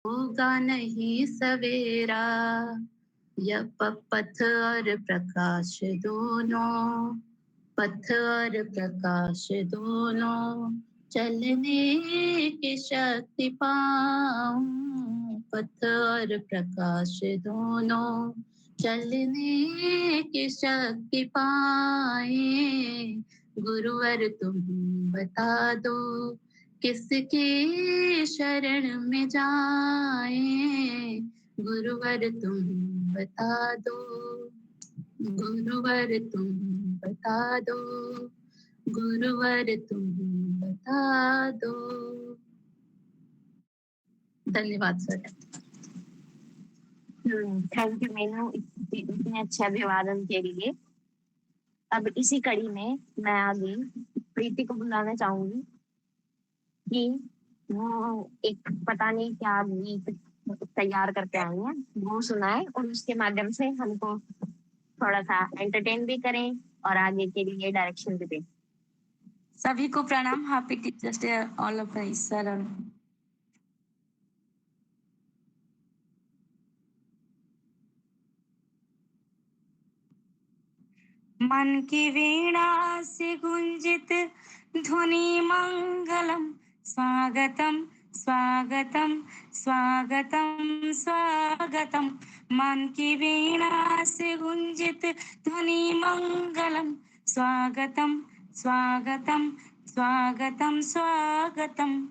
होगा नहीं सवेरा, यह पथ और प्रकाश दोनों, पथ और प्रकाश दोनों, चलने की शक्ति पाऊं। पथ और प्रकाश दोनों, चलने की शक्ति पाए। गुरुवर तुम बता दो, किसकी शरण में जाए। गुरुवर तुम बता दो, गुरुवर तुम बता दो, गुरुवर तुम बता दो। धन्यवाद सर। थैंक यू मीनू, इतने अच्छे अभिवादन के लिए। अब इसी कड़ी में मैं आगे प्रीति को बुलाना चाहूंगी कि वो एक पता नहीं क्या गीत तैयार करके आई हैं, वो सुनाए और उसके माध्यम से हमको थोड़ा सा एंटरटेन भी करें और आगे के लिए डायरेक्शन भी दें। सभी को प्रणाम। Happy teachers day all of sir. मन की वीणा से गुंजित ध्वनि मंगलम, स्वागतम स्वागतम स्वागतम स्वागतम। मन की वीणा से गुंजित ध्वनि मंगलम, स्वागतम स्वागतम स्वागतम स्वागतम।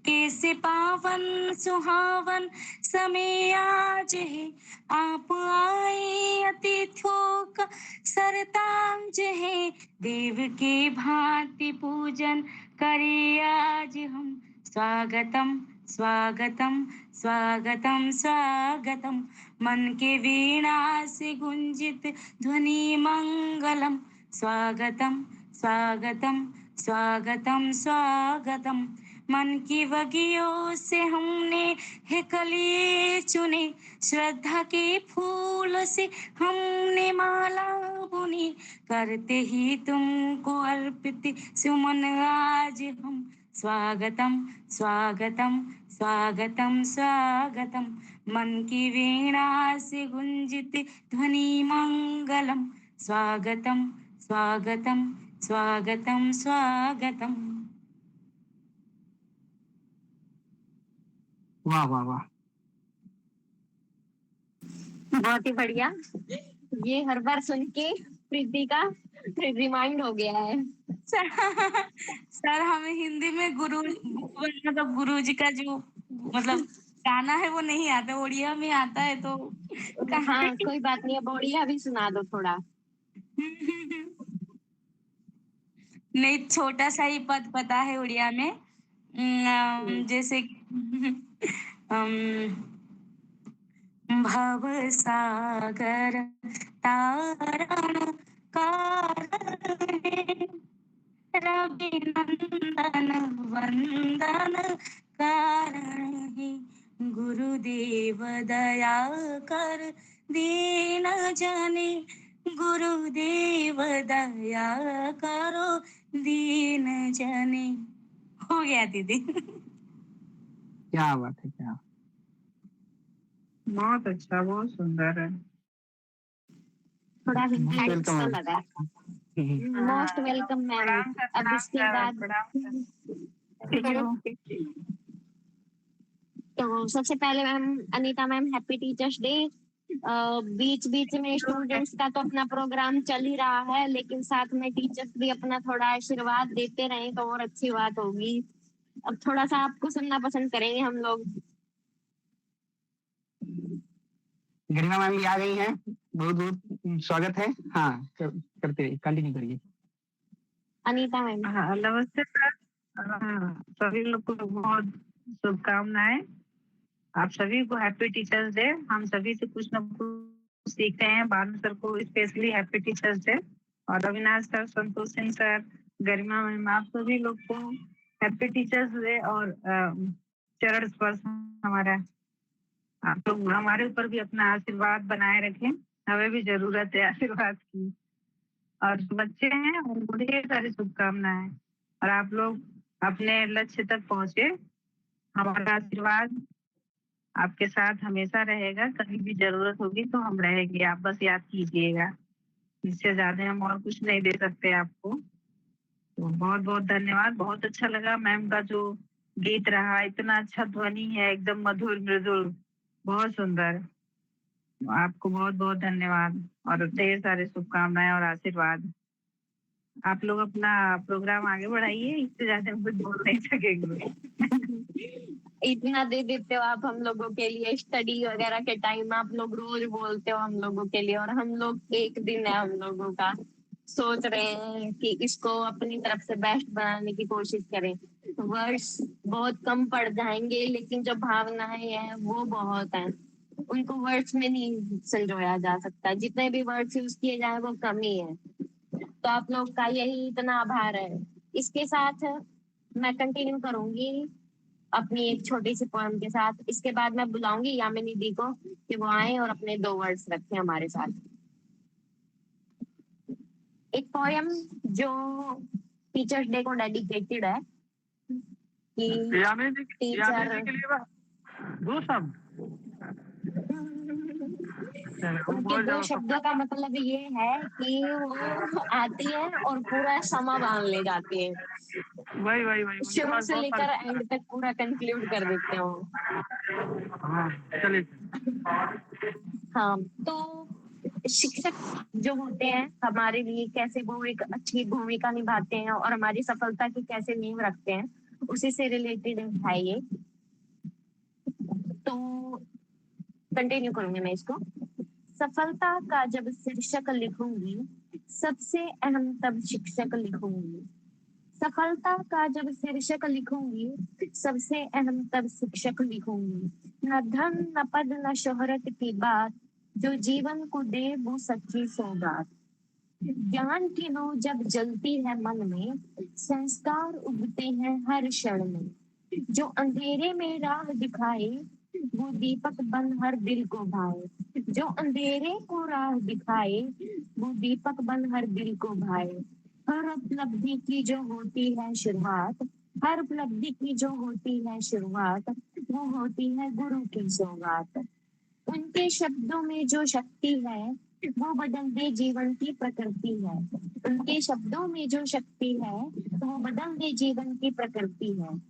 कैसे पावन सुहावन समय आज है, आप आए अतिथियों का सरताज है। देव के भांति पूजन करे आज हम, स्वागतम स्वागतम स्वागतम स्वागतम। मन के वीणा से गुंजित ध्वनि मंगलम, स्वागतम स्वागतम स्वागतम स्वागतम। मन की बगियों से हमने है कली चुने, श्रद्धा के फूल से हमने माला बुनी। करते ही तुमको अर्पित सुमन आज हम, स्वागतम स्वागतम स्वागतम स्वागतम। मन की वीणा से गुंजित ध्वनि मंगलम, स्वागतम स्वागतम स्वागतम स्वागतम। वाह वाह वाह, बहुत ही बढ़िया। ये हर बार सुन के प्रीति का रिमाइंड हो गया है। सर हमें हिंदी में मतलब गुरु जी का जो मतलब गाना है वो नहीं आता, उड़िया में आता है तो हाँ कोई बात नहीं, अब उड़िया भी सुना दो थोड़ा। नहीं, छोटा सा ही पद पता है उड़िया में। जैसे भव सागर तारण कारण, रवि नंदन वंदन कारण ही। गुरुदेव दया कर दीन जने, गुरुदेव दया करो दीन जने। हो गया दीदी। क्या बात है, क्या बहुत अच्छा, बहुत सुंदर है। थोड़ा हिंदी अच्छा लगा। Most welcome ma'am. अब इसके बाद तो सबसे पहले ma'am Anita ma'am, happy teachers day. बीच बीच में स्टूडेंट्स का तो अपना प्रोग्राम चल ही रहा है, लेकिन साथ में टीचर्स भी अपना थोड़ा आशीर्वाद देते रहे तो और अच्छी बात होगी। अब थोड़ा सा आपको सुनना पसंद करेंगे हम लोग। गरिमा मैम भी आ गई हैं, बहुत बहुत स्वागत है। हाँ करते रहिए, कंटिन्यू करिए। अनीता मैम। हाँ नमस्ते सर। सभी लोग को बहुत शुभकामनाएं। आप सभी को हैप्पी टीचर्स डे। हम सभी से कुछ न कुछ सीखते हैं। बानु सर को स्पेशली हैप्पी टीचर्स डे, और अविनाश सर, संतोष सिंह सर, गरिमा मैम, आप सभी लोग को हैप्पी टीचर्स डे। और चरण स्पर्श हमारा, आप लोग हमारे ऊपर भी अपना आशीर्वाद बनाए रखें, हमें भी जरूरत है आशीर्वाद की। और जो बच्चे हैं उनको ढेर सारी शुभकामनाएं, और आप लोग अपने लक्ष्य तक पहुंचे। हमारा आशीर्वाद आपके साथ हमेशा रहेगा, कभी भी जरूरत होगी तो हम रहेंगे, आप बस याद कीजिएगा। इससे ज्यादा हम और कुछ नहीं दे सकते आपको। तो बहुत बहुत धन्यवाद, बहुत अच्छा लगा मैम का जो गीत रहा, इतना अच्छा ध्वनि है, एकदम मधुर मृदुल, बहुत सुंदर। आपको बहुत बहुत धन्यवाद और ढेर सारे शुभकामनाएं और आशीर्वाद। आप लोग अपना प्रोग्राम आगे बढ़ाइए, इससे ज्यादा हम कुछ बोल नहीं सकेंगे। इतना दे देते हो आप हम लोगों के लिए, स्टडी वगैरह के टाइम आप लोग रोज बोलते हो हम लोगों के लिए, और हम लोग एक दिन है हम लोगों का, सोच रहे हैं कि इसको अपनी तरफ से बेस्ट बनाने की कोशिश करें। वर्ड्स बहुत कम पड़ जाएंगे, लेकिन जो भावनाएं हैं वो बहुत हैं, उनको वर्ड्स में नहीं संजोया जा सकता, जितने भी वर्ड्स यूज किए जाए वो कम ही है। तो आप लोग का यही इतना आभार है। इसके साथ मैं कंटिन्यू करूंगी अपनी एक छोटी सी पोएम के साथ। इसके बाद मैं बुलाऊंगी यामिनी दी को कि वो आए और अपने 2 वर्ड्स रखें हमारे साथ। एक पोएम जो टीचर्स डे को डेडिकेटेड है कि यामिनी जी टीचर के लिए दो शब्द, उनके 2 शब्दों का मतलब ये है कि वो आती है और पूरा समा बांध ले जाती है, वही शुरू से लेकर एंड तक पूरा कंक्लूड कर देते हो। हाँ चलिए। हाँ, तो शिक्षक जो होते हैं हमारे लिए कैसे वो एक अच्छी भूमिका निभाते हैं और हमारी सफलता की कैसे नींव रखते हैं, उसी से रिलेटेड है ये। तो कंटिन्यू करूंगी मैं इसको। सफलता का जब शीर्षक लिखूंगी, सबसे अहम तब शिक्षक लिखूंगी। सफलता का जब शीर्षक लिखूंगी, सबसे अहम तब शिक्षक लिखूंगी। न धन न पद न शोहरत की बात, जो जीवन को दे वो सच्ची सौगात। ज्ञान की लौ जब जलती है मन में, संस्कार उगते हैं हर क्षण में। जो अंधेरे में राह दिखाए, वो दीपक बन हर दिल को भाए। जो अंधेरे को राह दिखाए, वो दीपक बन हर दिल को भाए। हर उपलब्धि की जो होती है शुरुआत, हर उपलब्धि की जो होती है शुरुआत, वो होती है गुरु की सौगात। उनके शब्दों में जो शक्ति है, वो बदल दे जीवन की प्रकृति है। उनके शब्दों में जो शक्ति है, वो बदल दे जीवन की प्रकृति है।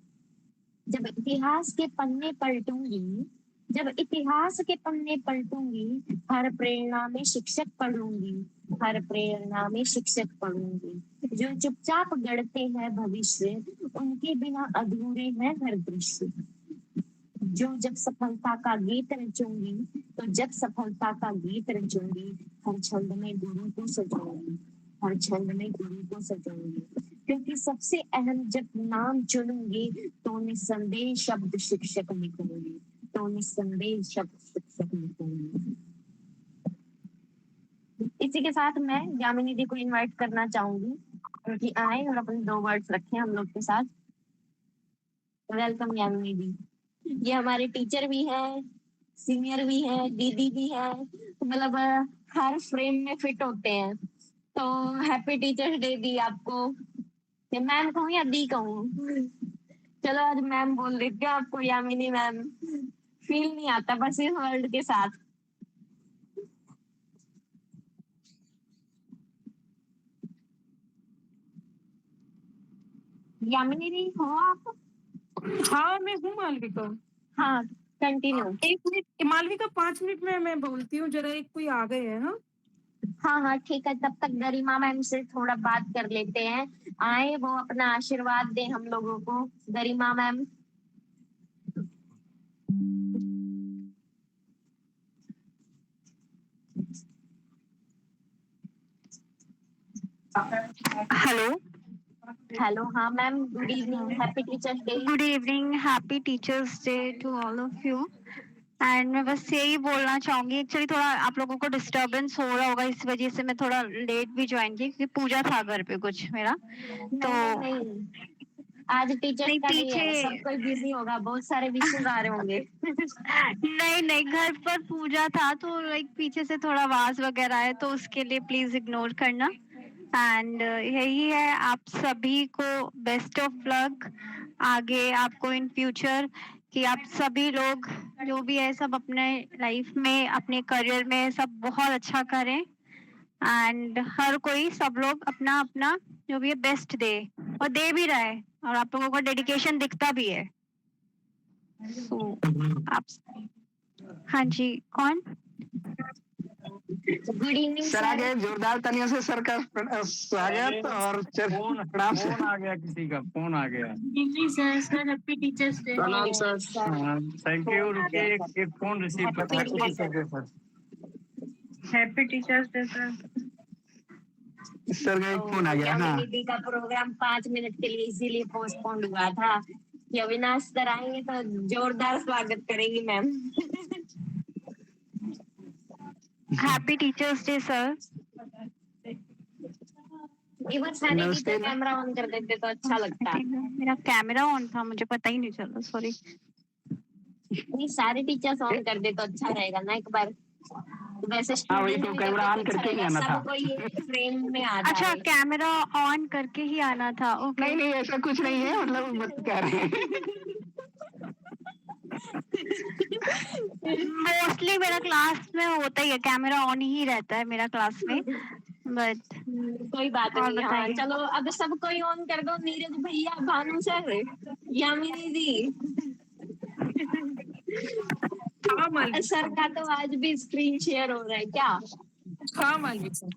जब इतिहास के पन्ने पलटूंगी, जब इतिहास के पन्ने पलटूंगी, हर प्रेरणा में शिक्षक पढ़ूंगी, हर प्रेरणा में शिक्षक पढ़ूंगी। जो चुपचाप गढ़ते हैं भविष्य, उनके बिना अधूरे हैं हर दृश्य। जो जब सफलता का गीत रचूंगी, तो जब सफलता का गीत रचूंगी, हर छंद में गुरु को सजाऊंगी, हर छंद में गुरु को सजाऊंगी। क्योंकि सबसे अहम जब नाम चुनूंगी, तो निस्संदेह शब्द शिक्षक लिखूंगी, तो निस्संदेह शब्द शिक्षक लिखूंगी। इसी के साथ मैं यामिनी दी को इनवाइट करना चाहूंगी कि आए और अपने 2 वर्ड्स रखें हम लोग के साथ। वेलकम यामिनी दी। ये हमारे टीचर भी है, सीनियर भी है, दीदी भी है, मतलब हर फ्रेम में फिट होते हैं। तो हैप्पी टीचर्स डे दी आपको। मैम कहूँ या दी कहूँ? चलो आज मैम बोल देती हूँ आपको, यामिनी मैम। फील नहीं आता बस इस वर्ड के साथ। यामिनी दी हो आप? हाँ मैं हूँ मालविका। हाँ कंटिन्यू। 1 मिनट मालविका, 5 मिनट में मैं बोलती हूँ, जरा एक कोई आ गए हैं। हाँ हाँ ठीक है, तब तक गरिमा मैम से थोड़ा बात कर लेते हैं। आए वो अपना आशीर्वाद दें हम लोगों को। गरिमा मैम। Hello. हेलो, हाँ ma'am, good evening, happy teachers day. Good evening. Happy Teachers Day to all of you. And मैं बस यही बोलना चाहूंगी, एक्चुअली थोड़ा आप लोगों को डिस्टरबेंस हो रहा होगा, इस वजह से मैं थोड़ा लेट भी ज्वाइन की, क्योंकि पूजा था घर पे कुछ मेरा। तो नहीं, आज टीचर्स नहीं, का डे है, पीछे सब कोई बिजी होगा, बहुत सारे विशेष आ रहे होंगे। नहीं घर पर पूजा था, तो लाइक पीछे से थोड़ा आवाज वगैरह है, तो उसके लिए प्लीज इग्नोर करना। एंड यही है, आप सभी को बेस्ट ऑफ लक आगे, आपको इन फ्यूचर कि आप सभी लोग जो भी है सब अपने लाइफ में अपने करियर में सब बहुत अच्छा करें एंड हर कोई सब लोग अपना अपना जो भी है बेस्ट दे और दे भी रहा है और आप लोगों का डेडिकेशन दिखता भी है। So, आप हाँ जी कौन? Good evening sir sir. आगे जोरदार तालियों से सर का स्वागत और प्रणाम सर। फोन आ गया, किसी का फोन आ गया। Evening sir. Sir happy teachers day. प्रणाम सर। Thank you. रुकिए, एक फोन रिसीव करता है। Sir happy teachers day sir. Sir का एक फोन आ गया। हाँ यामिनी का प्रोग्राम 5 मिनट के लिए इसीलिए पोस्टपोन हुआ था कि अविनाश सर आएंगे तो जोरदार स्वागत करेंगी ma'am. Happy teachers day sir. Even सारे नमस्ते। टीचर कैमरा ऑन कर देते तो अच्छा लगता। मेरा कैमरा ऑन था मुझे पता ही नहीं चला सॉरी। नहीं, सारे टीचर्स ऑन कर दे तो अच्छा रहेगा ना एक बार। वैसे हाँ वही student तो भी कैमरा करते ऑन तो अच्छा करके ही रहेगा, आना था। सबको ये फ्रेम में आ अच्छा जाए। कैमरा ऑन करके ही आना था। ओके नहीं नहीं ऐसा कुछ नहीं है, मतलब बस कह रहे हैं। मोस्टली मेरा क्लास में होता ही है कैमरा ऑन ही रहता है मेरा क्लास में बट कोई बात और नहीं। हाँ बताइए। चलो अब सब कोई ऑन कर दो। नीरज भैया, भानु सर, यामिनी दी। हाँ मालवी सर का तो आज भी स्क्रीन शेयर हो रहा है क्या? हाँ Malvi sir.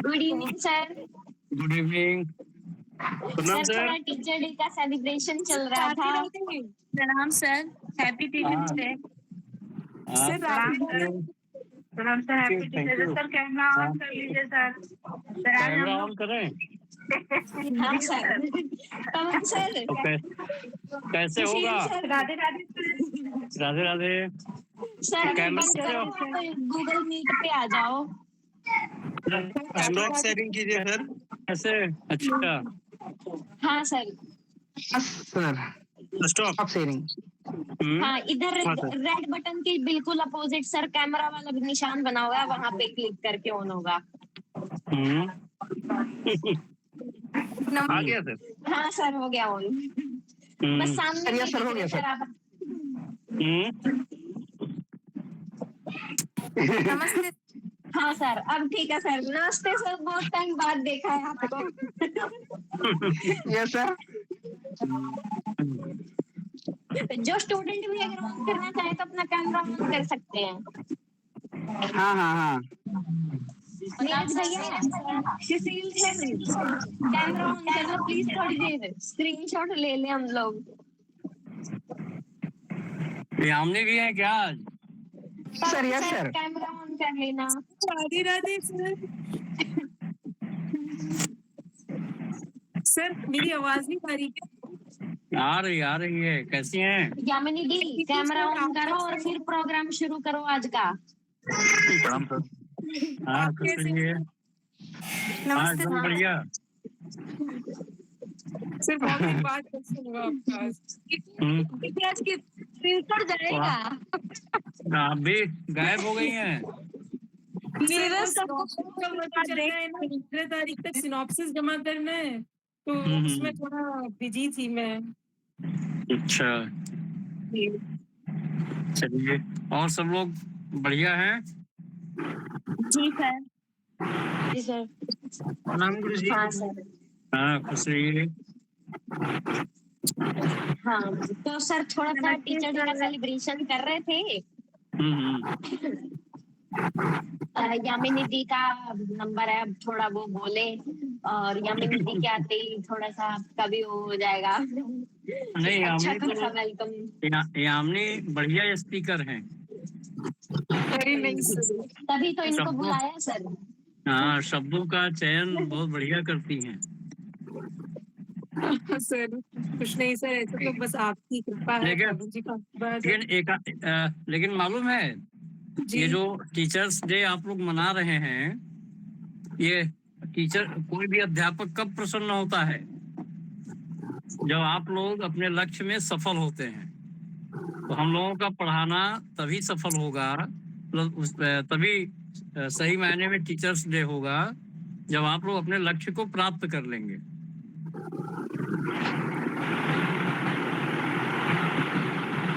Good evening sir. Good evening. प्रणाम सर सर। थोड़ा टीचर डे का सेलिब्रेशन चल रहा था। प्रणाम sir. Happy teachers day. Sir प्रणाम sir. Happy teachers day sir. Camera on कर लीजिए सर। सर आज हम कैमरा लोग ऑन करें? हाँ सर। पवन सर। ओके, कैसे होगा? Sir Radhe Radhe sir. Radhe Radhe. Sir camera बंद करो, गूगल मीट पे आ जाओ। कैमरा शेयरिंग कीजिए सर। कैसे? अच्छा हाँ सर। Sir stop. आप शेयरिंग। हाँ इधर हाँ सर। रेड बटन के बिल्कुल अपोजिट सर कैमरा वाला भी निशान बना हुआ है, वहां पे क्लिक करके ऑन होगा। आ गया सर। हाँ सर हो गया ऑन। बस सामने सर, ये सर हो गया, सर। आप। नमस्ते। हाँ सर अब ठीक है सर। नमस्ते सर, बहुत टाइम बाद देखा है आपको। Yes sir. जो स्टूडेंट भी अगर ऑन करना चाहे तो अपना कैमरा ऑन कर सकते हैं। हाँ हाँ हाँ नीरज भैया, सुशील सर, कैमरा ऑन कर लो प्लीज, थोड़ी देर स्क्रीनशॉट ले लें हम लोग। यामिनी भी है क्या आज? Sir yes sir. Camera on कर लेना। राधे राधे सर। सर मेरी आवाज नहीं आ रही क्या? आ रही है। कैसी हैं? यामिनी दी कैमरा ऑन करो और फिर प्रोग्राम शुरू करो आज का। प्रणाम सर। हाँ कैसे हैं? हाँ नमस्ते एकदम बढ़िया। सर बहुत दिन बाद कैसे हुआ आपका आज? आज की स्क्रीनशॉट जाएगा। आप भी गायब हो गई हैं। मेरा सबको 15 तारीख तक सिनॉप्सिस जमा करना है तो उसमें थोड़ा बिजी थी मैं। अच्छा चलिए, और सब लोग बढ़िया हैं? जी सर। जी सर। प्रणाम गुरु जी। हाँ सर। हाँ खुश रहिए। हाँ तो सर थोड़ा सा टीचर डे का सेलिब्रेशन कर रहे थे। यामिनी दी का नंबर है, अब थोड़ा वो बोले और यामिनी दी के आते ही थोड़ा सा आपका भी वो हो जाएगा। नहीं अच्छा यामिनी खासा वेलकम। यामिनी बढ़िया स्पीकर हैं। तभी तो इनको बुलाया सर। हाँ शब्दों का चयन बहुत बढ़िया करती हैं। सर कुछ नहीं सर, ऐसे तो बस आपकी कृपा है। लेकिन मालूम है ये जो टीचर्स डे आप लोग मना रहे हैं, ये टीचर कोई भी अध्यापक कब प्रसन्न होता है? जब आप लोग अपने लक्ष्य में सफल होते हैं। तो हम लोगों का पढ़ाना तभी सफल होगा, तभी सही मायने में टीचर्स डे होगा जब आप लोग अपने लक्ष्य को प्राप्त कर लेंगे।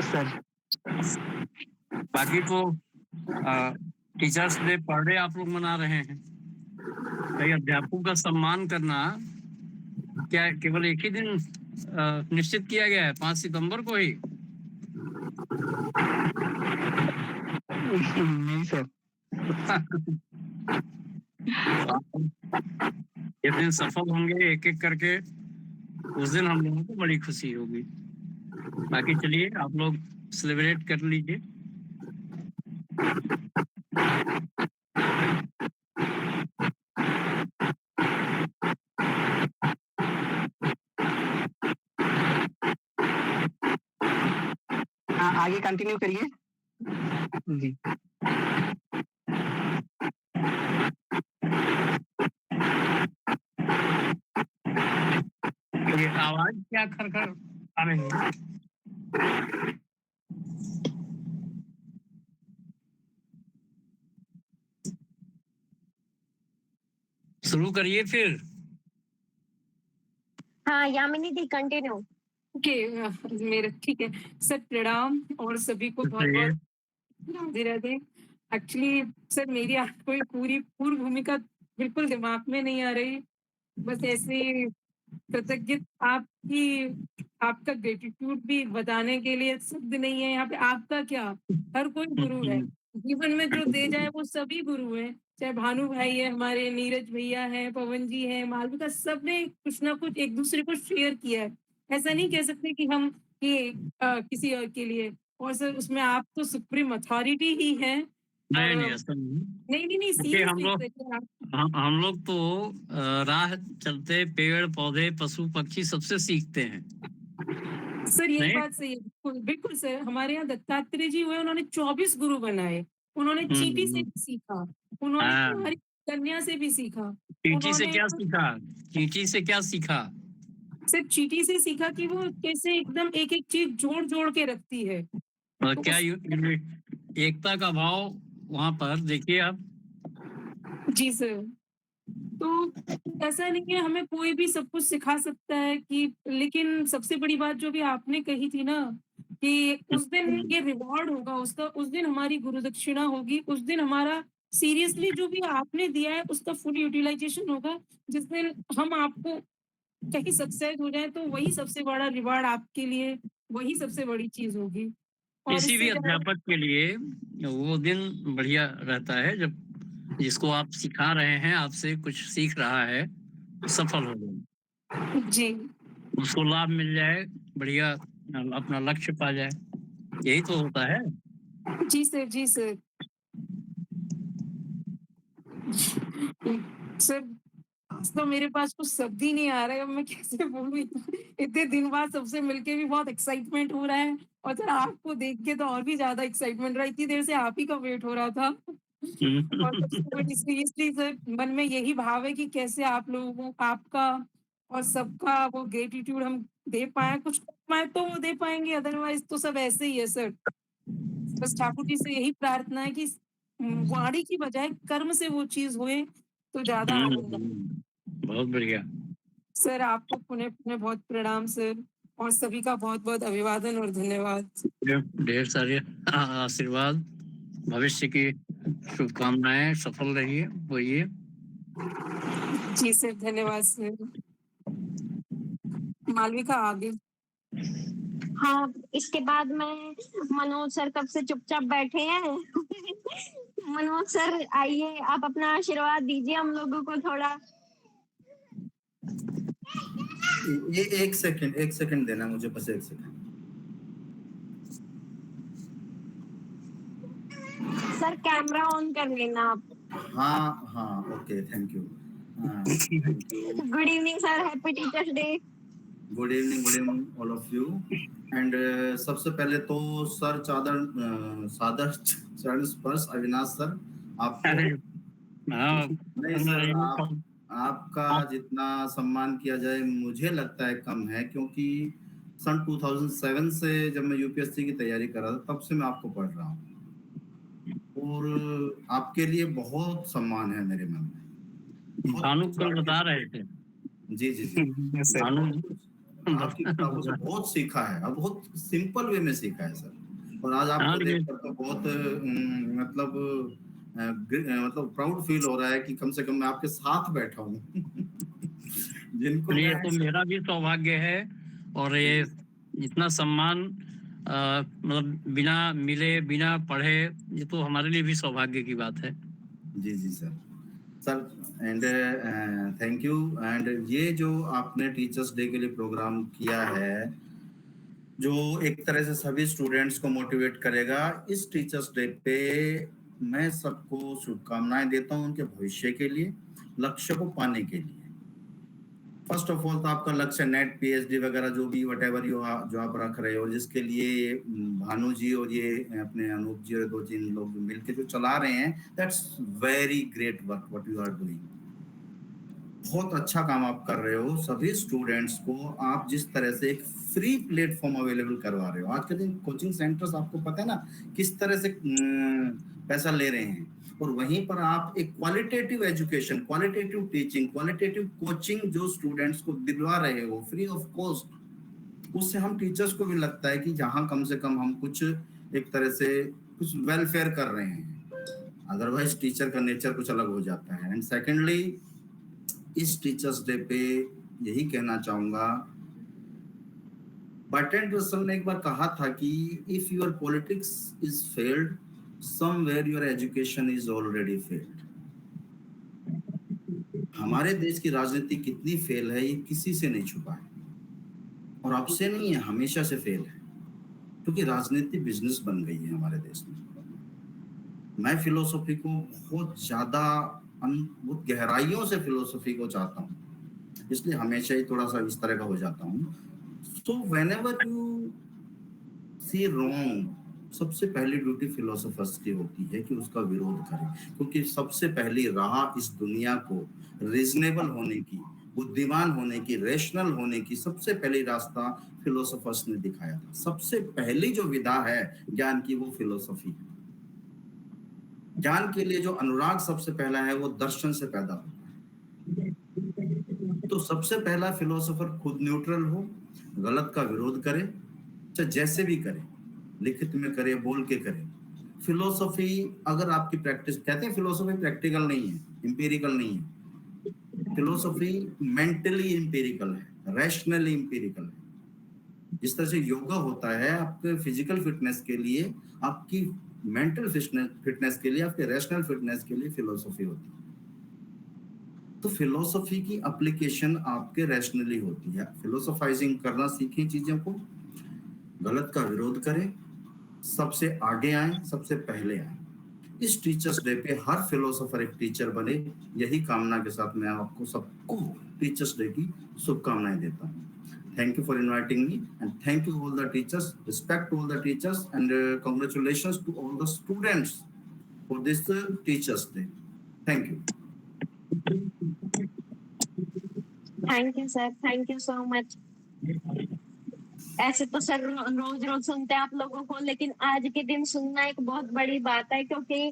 Yes sir. बाकी तो टीचर्स डे पर डे आप लोग मना रहे हैं, कई अध्यापकों का सम्मान करना क्या केवल एक ही दिन निश्चित किया गया है 5 सितंबर को ही? नहीं सर। ये दिन सफल होंगे एक एक करके, उस दिन हम लोगों को बड़ी खुशी होगी। बाकी चलिए आप लोग सेलिब्रेट कर लीजिए। हाँ, आगे कंटिन्यू करिए जी। ये आवाज क्या खरखर आ रही है? शुरू करिए फिर। हाँ यामिनी दी कंटिन्यू। ओके मेरे ठीक है सर, प्रणाम और सभी को बहुत बहुत राधे राधे। एक्चुअली सर मेरी आपको ये पूरी पूर्व भूमिका बिल्कुल दिमाग में नहीं आ रही, बस ऐसे कृतज्ञ आपका ग्रेटिट्यूड भी बताने के लिए शब्द नहीं है यहाँ पे। आपका क्या, हर कोई गुरु है जीवन में, जो दे जाए वो सभी गुरु हैं, चाहे भानु भाई है हमारे, नीरज भैया है, पवन जी है, मालविका, सब ने कुछ ना कुछ एक दूसरे को शेयर किया है। ऐसा नहीं कह सकते कि हम ये किसी और के लिए, और सर उसमें आप तो सुप्रीम अथॉरिटी ही है। नहीं नहीं ऐसा नहीं। नहीं क्योंकि हम लोग तो राह चलते पेड़ पौधे पशु पक्षी सबसे सीखते हैं। सर ये नहीं? बात सही है, बिल्कुल बिल्कुल सर। हमारे यहाँ दत्तात्रेय जी हुए, उन्होंने 24 गुरु बनाए। उन्होंने चींटी से भी सीखा, उन्होंने हाँ। हमारी कन्या से भी सीखा। चींटी से उन्होंने क्या सीखा? चींटी से क्या सीखा? सिर्फ चींटी से सीखा कि वो कैसे एकदम एक एक चीज जोड़ जोड़ के रखती है। और तो क्या एकता का भाव वहां पर देखिए आप। जी सर, तो ऐसा नहीं है हमें कोई भी सब कुछ सिखा सकता है कि, लेकिन सबसे बड़ी बात जो भी आपने कही थी ना कि उस दिन ये रिवॉर्ड होगा उसका, उस दिन हमारी गुरु दक्षिणा होगी, उस दिन हमारा सीरियसली जो भी आपने दिया है उसका फुल यूटिलाइजेशन होगा। जिस दिन हम आपको कहीं सक्सेस हो जाए तो वही सबसे बड़ा रिवॉर्ड आपके लिए, वही सबसे बड़ी चीज होगी। और किसी भी इससे ज्यादा अध्यापक के लिए वो दिन बढ़िया रहता है जब जिसको आप सिखा रहे हैं, आपसे कुछ सीख रहा है, सफल हो जाए, जी उसको लाभ मिल जाए, बढ़िया अपना लक्ष्य पा जाए, यही तो होता है। जी सर, जी सर। सर तो मेरे पास कुछ शब्द ही नहीं आ रहा है, अब मैं कैसे बोलूं। इतने दिन बाद सबसे मिलके भी बहुत एक्साइटमेंट हो रहा है, और सर आपको देख के तो और भी ज्यादा एक्साइटमेंट रहा। इतनी देर से आप ही का वेट हो रहा था। और सबसे बड़ी सीरियसली सर मन में यही भाव है कि कैसे आप लोगों को, आपका और सबका वो ग्रेटिट्यूड हम दे पाए, कुछ पाए तो वो दे पाएंगे, अदरवाइज तो सब ऐसे ही है सर। बस ठाकुर जी से यही प्रार्थना है कि वाणी की बजाय कर्म से वो चीज हुए तो ज्यादा आनंद आए। बहुत बढ़िया सर आपको पुनः पुनः बहुत प्रणाम सर, और सभी का बहुत बहुत अभिवादन और धन्यवाद। ढेर सारे आशीर्वाद, भविष्य की शुभकामनाएं, सफल रहिए, होइए। जी सर, धन्यवाद सर। मालविका आगे। हाँ इसके बाद में मनोज सर कब से चुपचाप बैठे हैं। मनोज सर आइए, आप अपना आशीर्वाद दीजिए हम लोगों को थोड़ा। ये एक सेकंड देना मुझे, बस एक सेकंड। सर कैमरा ऑन कर लेना आप। हाँ okay, thank you. Good evening sir, happy teachers day. Good evening all of you. And सबसे पहले तो सर सादर चरण स्पर्श अविनाश सर आपको। नहीं सर, आपका जितना सम्मान किया जाए मुझे लगता है कम है, क्योंकि सन 2007 से जब मैं यूपीएससी की तैयारी कर रहा था तब से मैं आपको पढ़ रहा हूँ, और आपके लिए बहुत सम्मान है मेरे मन में। भानु कल बता रहे थे। जी भानु आपकी किताबों से बहुत सीखा है, और बहुत सिंपल वे में सीखा है सर। और आज हाँ, आपको लेकिन देखकर तो बहुत मतलब प्राउड फील हो रहा है कि कम से कम मैं आपके साथ बैठा हूँ जिनको ये मैं तो मेरा भी सौभाग्य है। और ये इतना सम्मान मतलब बिना मिले बिना पढ़े, ये तो हमारे लिए भी सौभाग्य की बात है। जी जी sir and thank you. And ये जो आपने टीचर्स डे के लिए प्रोग्राम किया है जो एक तरह से सभी स्टूडेंट्स को मोटिवेट करेगा, इस टीचर्स डे पे मैं सबको शुभकामनाएं देता हूं उनके भविष्य के लिए, लक्ष्य को पाने के लिए। फर्स्ट ऑफ ऑल तो आपका लक्ष्य नेट पीएचडी वगैरह जो भी वटेवर जो आप रख रहे हो, जिसके लिए भानु जी और ये अपने अनूप जी और 2-3 लोग मिलके जो चला रहे हैं, that's very great work what you are doing. बहुत अच्छा काम आप कर रहे हो। सभी स्टूडेंट्स को आप जिस तरह से एक फ्री प्लेटफॉर्म अवेलेबल करवा रहे हो, आज के दिन कोचिंग सेंटर्स आपको पता है ना किस तरह से पैसा ले रहे हैं, और वहीं पर आप एक qualitative education, qualitative teaching, qualitative coaching जो स्टूडेंट्स को दिलवा रहे हो फ्री ऑफ कॉस्ट, उससे हम टीचर्स को भी लगता है कि जहां कम से कम हम कुछ एक तरह से कुछ वेलफेयर कर रहे हैं। अदरवाइज टीचर का नेचर कुछ अलग हो जाता है। एंड सेकेंडली, इस टीचर्स डे पे यही कहना चाहूंगा, बर्ट्रैंड रसल ने एक बार कहा था कि if your politics is failed, somewhere your education is already failed. हमारे देश की राजनीति कितनी फेल है ये किसी से नहीं छुपा है, और अब से नहीं है, हमेशा से फेल है, क्योंकि राजनीति बिजनेस बन गई है हमारे देश में। मैं फिलोसफी को बहुत ज्यादा बहुत गहराइयों से फिलोसफी को चाहता हूँ, इसलिए हमेशा ही थोड़ा सा इस तरह का हो जाता हूँ। So whenever you see wrong, सबसे पहली ड्यूटी फिलोसोफर्स की होती है कि उसका विरोध करें, क्योंकि सबसे पहली राह इस दुनिया को रीजनेबल होने की, बुद्धिमान होने की, रेशनल होने की सबसे पहली रास्ता फिलोसोफर्स ने दिखाया था। सबसे पहली जो विधा है ज्ञान की वो फिलोसफी है। ज्ञान के लिए जो अनुराग सबसे पहला है वो दर्शन से पैदा होता है। तो सबसे पहला फिलोसोफर खुद न्यूट्रल हो, गलत का विरोध करे, चाहे जैसे भी करे, लिखित में करे, बोल के करे। फिलोसफी अगर आपकी प्रैक्टिस, कहते हैं फिलोसफी प्रैक्टिकल नहीं है, एम्पिरिकल नहीं है। फिलोसफी मेंटली एम्पिरिकल है, रैशनली एम्पिरिकल है। जिस तरह से योगा होता है आपके फिजिकल फिटनेस के लिए, आपकी मेंटल फिटनेस के लिए, आपके रैशनल फिटनेस के लिए फिलोसफी होती है। तो फिलोसफी की एप्लीकेशन आपके रैशनली होती है। फिलोसोफाइजिंग करना सीखें, चीजों को, गलत का विरोध करें, सबसे आगे आए, सबसे पहले आए। इस टीचर्स डे पे हर फिलोसोफर एक टीचर बने, यही कामना के साथ मैं आपको सबको टीचर्स डे की शुभकामनाएं देता हूँ। Thank you for inviting me, and thank you all the teachers, respect to all the teachers, and congratulations to all the students for this Teachers Day. Thank you. Thank you sir, thank you so much. ऐसे तो sir रोज रोज सुनते हैं आप लोगों को, लेकिन आज के दिन सुनना एक बहुत बड़ी बात है, क्योंकि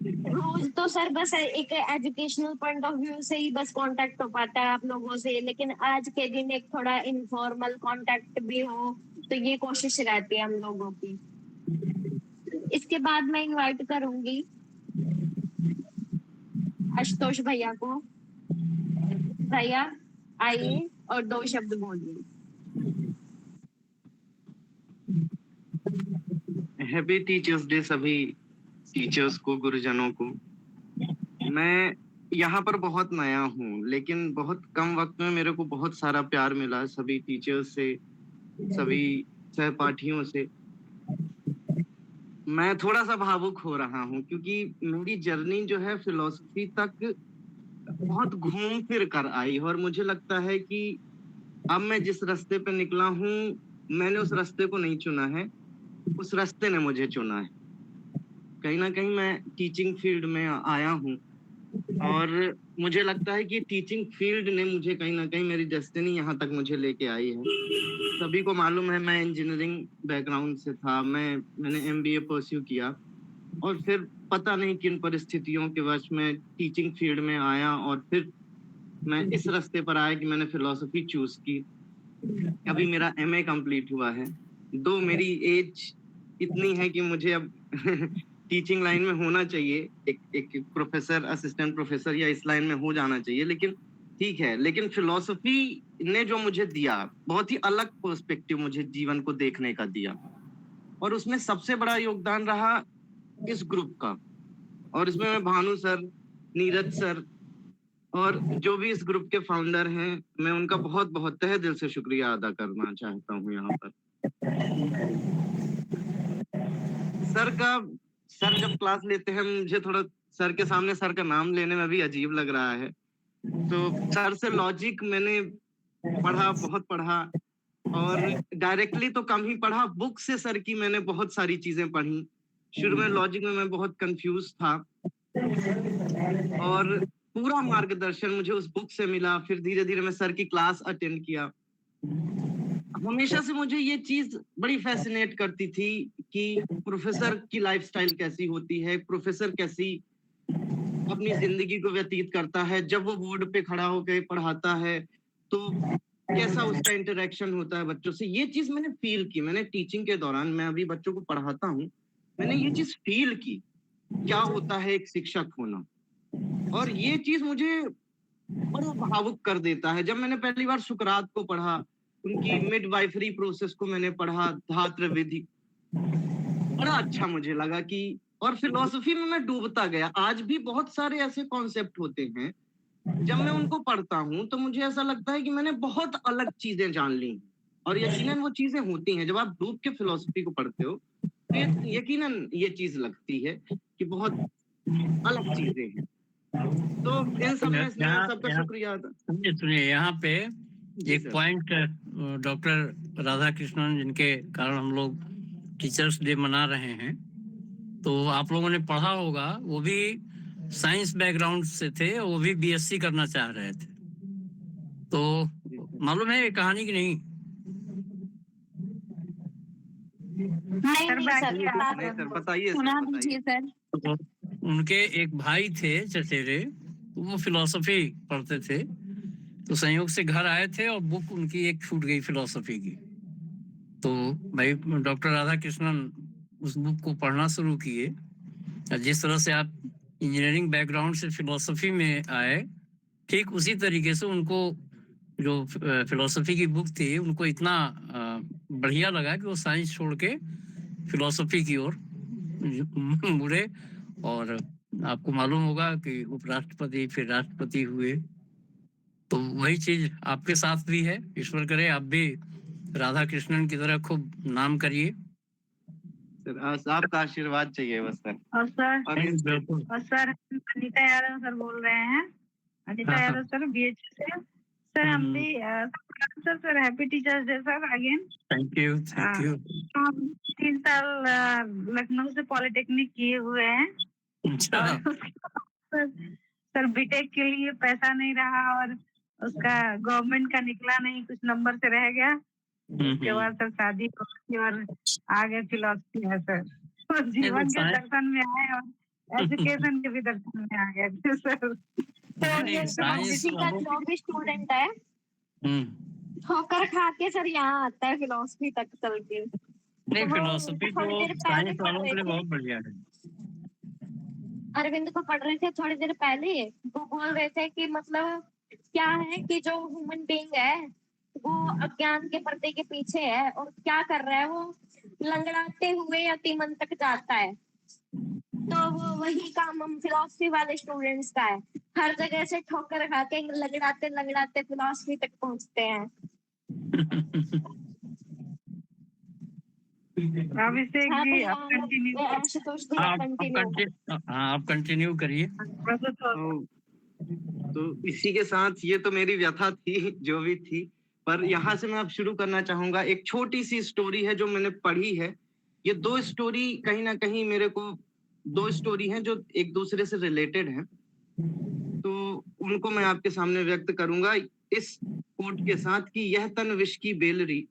रोज तो सर बस एक एजुकेशनल पॉइंट ऑफ व्यू से ही बस कांटेक्ट हो पाता है आप लोगों से, लेकिन आज के दिन एक थोड़ा इनफॉर्मल कांटेक्ट भी हो, तो ये कोशिश रहती है हम लोगों की। इसके बाद मैं इनवाइट करूंगी आशुतोष भैया को। भैया आइए और 2 शब्द बोलिए। हैप्पी टीचर्स डे सभी टीचर्स को, गुरुजनों को। मैं यहाँ पर बहुत नया हूँ, लेकिन बहुत कम वक्त में मेरे को बहुत सारा प्यार मिला सभी टीचर्स से, सभी सहपाठियों से। मैं थोड़ा सा भावुक हो रहा हूँ, क्योंकि मेरी जर्नी जो है फिलॉसफी तक बहुत घूम फिर कर आई, और मुझे लगता है कि अब मैं जिस रास्ते पे निकला हूँ, मैंने उस रास्ते को नहीं चुना है, उस रास्ते ने मुझे चुना है। कहीं ना कहीं मैं टीचिंग फील्ड में आया हूँ, और मुझे लगता है कि टीचिंग फील्ड ने मुझे कहीं ना कहीं, मेरी डेस्टिनी यहाँ तक मुझे लेके आई है। सभी को मालूम है मैं इंजीनियरिंग बैकग्राउंड से था, मैंने MBA परस्यू किया, और फिर पता नहीं किन परिस्थितियों के वश में टीचिंग फील्ड में आया, और फिर मैं इस रास्ते पर आया कि मैंने फिलोसफी चूज की। अभी मेरा MA कंप्लीट हुआ है, दो मेरी एज इतनी है कि मुझे अब टीचिंग लाइन में होना चाहिए, एक प्रोफेसर, असिस्टेंट प्रोफेसर या इस लाइन में हो जाना चाहिए। लेकिन ठीक है, लेकिन फिलॉसफी ने जो मुझे दिया, बहुत ही अलग पर्सपेक्टिव मुझे जीवन को देखने का दिया, और उसमें सबसे बड़ा योगदान रहा इस ग्रुप का। और इसमें मैं भानु सर, नीरज सर और जो भी इस ग्रुप के फाउंडर हैं, मैं उनका बहुत बहुत तहे दिल से शुक्रिया अदा करना चाहता हूँ यहाँ पर। सर जब क्लास लेते हैं, मुझे थोड़ा सर के सामने सर का नाम लेने में भी अजीब लग रहा है। तो सर से लॉजिक मैंने पढ़ा, बहुत पढ़ा, और डायरेक्टली तो कम ही पढ़ा। बुक से सर की मैंने बहुत सारी चीजें पढ़ी। शुरू में लॉजिक में मैं बहुत कंफ्यूज था, और पूरा मार्गदर्शन मुझे उस बुक से मिला। फिर धीरे धीरे मैं सर की क्लास अटेंड किया। हमेशा से मुझे ये चीज बड़ी फैसिनेट करती थी कि प्रोफेसर की लाइफस्टाइल कैसी होती है, प्रोफेसर कैसी अपनी जिंदगी को व्यतीत करता है। जब वो बोर्ड पे खड़ा होकर पढ़ाता है तो कैसा उसका इंटरेक्शन होता है बच्चों से। ये चीज मैंने फील की। मैंने टीचिंग के दौरान, मैं अभी बच्चों को पढ़ाता हूँ, मैंने ये चीज फील की, क्या होता है एक शिक्षक होना। और ये चीज मुझे बड़ा भावुक कर देता है। जब मैंने पहली बार सुकरात को पढ़ा, उनकी मिडवाइफरी प्रोसेस को मैंने पढ़ा, धात्र विधि, बड़ा अच्छा मुझे लगा कि, और फिलॉसफी में मैं डूबता गया। आज भी बहुत सारे ऐसे कॉन्सेप्ट होते हैं, जब मैं उनको पढ़ता हूँ तो मुझे ऐसा लगता है कि मैंने बहुत अलग चीजें जान ली, और यकीनन वो चीजें होती हैं। जब आप डूब के फिलॉसफी को पढ़ते हो तो यकीनन ये चीज लगती है कि बहुत अलग चीजें हैं। तो इन सब में सबका शुक्रिया। सुनिए, यहाँ पे एक पॉइंट डॉक्टर राधा कृष्णन, जिनके कारण हम लोग टीचर्स डे मना रहे हैं, तो आप लोगों ने पढ़ा होगा, वो भी साइंस बैकग्राउंड से थे, वो भी बीएससी करना चाह रहे थे। तो मालूम है ये कहानी की नहीं? सर बताइए सर। तो उनके एक भाई थे चचेरे, वो फिलॉसफी पढ़ते थे, तो संयोग से घर आए थे और बुक उनकी एक छूट गई फिलॉसफी की। तो भाई डॉक्टर राधा कृष्णन उस बुक को पढ़ना शुरू किए। जिस तरह से आप इंजीनियरिंग बैकग्राउंड से फिलॉसफी में आए, ठीक उसी तरीके से उनको जो फिलॉसफी की बुक थी, उनको इतना बढ़िया लगा कि वो साइंस छोड़ के फिलॉसफी की ओर मुड़े। और आपको मालूम होगा कि उपराष्ट्रपति, फिर राष्ट्रपति हुए। तो वही चीज आपके साथ भी है। ईश्वर करे आप भी राधा कृष्णन की तरह खूब नाम करिए। सर आपका आशीर्वाद चाहिए बस सर। और सर अनीता यादव सर बोल रहे हैं। अनीता यादव सर, बीएचयू से। सर हम भी sir happy teachers day sir again. Thank you. हम 3 साल लखनऊ से पॉलिटेक्निक किए हुए हैं। सर बीटेक के लिए पैसा नहीं रहा, और उसका गवर्नमेंट का निकला नहीं, कुछ नंबर से रह गया। उसके बाद सर शादी हो और आगे फिलॉसफी है सर। तो जीवन के दर्शन में आए और एजुकेशन के भी दर्शन में आ गए सर। किसी का जो भी स्टूडेंट है ठोकर खा के सर यहाँ आता है फिलॉसफी तक चल के। नहीं, फिलॉसफी तो साइंस वालों के लिए बहुत बढ़िया है। अरविंद को पढ़ रहे थे थोड़ी देर पहले, वो बोल रहे थे कि मतलब क्या है कि जो ह्यूमन बीइंग है वो अज्ञान के पर्दे के पीछे है, और क्या कर रहा है, वो लंगड़ाते हुए अतिमन तक जाता है। तो वो वही काम हम फिलॉसफी वाले स्टूडेंट्स का है, हर जगह से ठोकर खा के लंगड़ाते लंगड़ाते फिलॉसफी तक पहुंचते हैं। अभिषेक जी आप कंटिन्यू करिए। तो इसी के साथ ये तो मेरी व्यथा थी जो भी थी, पर यहाँ से मैं अब शुरू करना चाहूंगा। एक छोटी सी स्टोरी है जो मैंने पढ़ी है। ये 2 स्टोरी कहीं ना कहीं मेरे को 2 स्टोरी हैं जो एक दूसरे से रिलेटेड हैं, तो उनको मैं आपके सामने व्यक्त करूंगा इस कोट के साथ कि यह तन विष की बेलरी,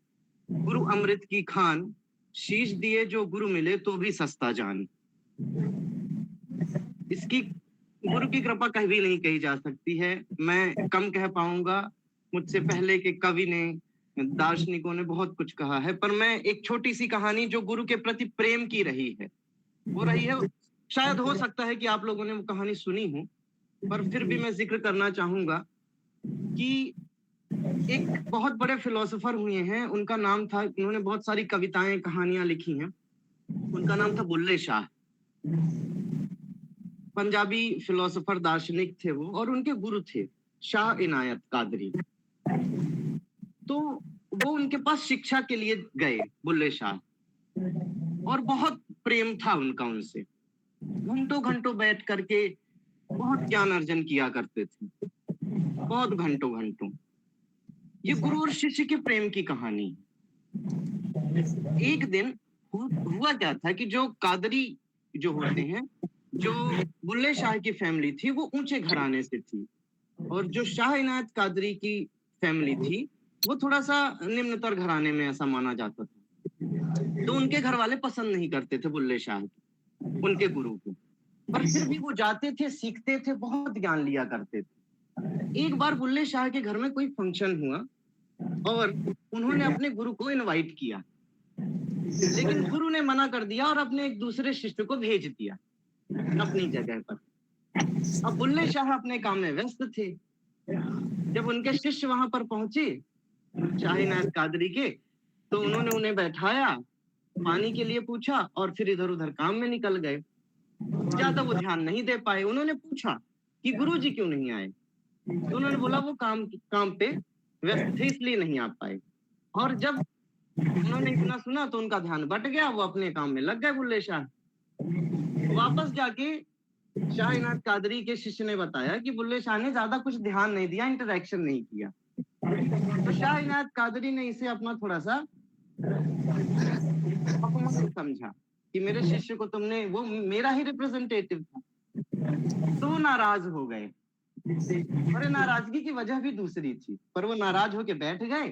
गुरु अमृत की खान, शीश दिए जो गुरु मिले तो भी सस्ता जान। इसकी गुरु की कृपा कभी नहीं कही जा सकती है। मैं कम कह पाऊंगा। मुझसे पहले के कवि ने दार्शनिकों ने बहुत कुछ कहा है, पर मैं एक छोटी सी कहानी जो गुरु के प्रति प्रेम की रही है, वो रही है। शायद हो सकता है कि आप लोगों ने वो कहानी सुनी हो, पर फिर भी मैं जिक्र करना चाहूंगा कि एक बहुत बड़े फिलोसोफर हुए हैं, उनका नाम था, उन्होंने बहुत सारी कविताएं कहानियां लिखी हैं, उनका नाम था बुल्ले शाह। पंजाबी फिलोसोफर दार्शनिक थे वो, और उनके गुरु थे शाह इनायत कादरी। तो वो उनके पास शिक्षा के लिए गए बुल्ले शाह, और बहुत प्रेम था उनका उनसे। घंटों घंटों बैठ करके बहुत ज्ञान अर्जन किया करते थे, बहुत घंटों घंटों। ये गुरु और शिष्य के प्रेम की कहानी। एक दिन हुआ क्या था कि जो कादरी जो होते हैं, जो बुल्ले शाह की फैमिली थी, वो ऊंचे घराने से थी, और जो शाह इनायत कादरी की फैमिली थी, वो थोड़ा सा निम्नतर घराने में ऐसा माना जाता था। तो उनके घर वाले पसंद नहीं करते थे बुल्ले शाह को, उनके गुरु को, पर फिर भी वो जाते थे, सीखते थे, बहुत ज्ञान लिया करते थे। एक बार बुल्ले शाह के घर में कोई फंक्शन हुआ और उन्होंने अपने गुरु को इनवाइट किया, लेकिन गुरु ने मना कर दिया और अपने एक दूसरे शिष्य को भेज दिया अपनी जगह पर। अब बुल्ले शाह अपने काम में व्यस्त थे। जब उनके शिष्य वहां पर पहुंचे शाह इनायत कादरी के, तो उन्होंने उन्हें बैठाया, पानी के लिए पूछा, और फिर इधर उधर काम में निकल गए। ज्यादा वो ध्यान नहीं दे पाए। उन्होंने पूछा कि गुरुजी क्यों नहीं आए, तो उन्होंने बोला वो काम पे व्यस्त थे, इसलिए नहीं आ पाए। और जब उन्होंने इतना सुना तो उनका ध्यान बट गया, वो अपने काम में लग गए बुल्ले शाह। वापस जाके शाह इनायत कादरी के शिष्य ने बताया कि बुल्ले शाह ने ज्यादा कुछ ध्यान नहीं दिया, इंटरेक्शन नहीं किया। तो शाह इनायत कादरी ने इसे अपना थोड़ा सा अपमान समझा कि मेरे शिष्य को तुमने, वो मेरा ही रिप्रेजेंटेटिव था, तो नाराज हो गए। और नाराजगी की वजह भी दूसरी थी, पर वो नाराज होके बैठ गए,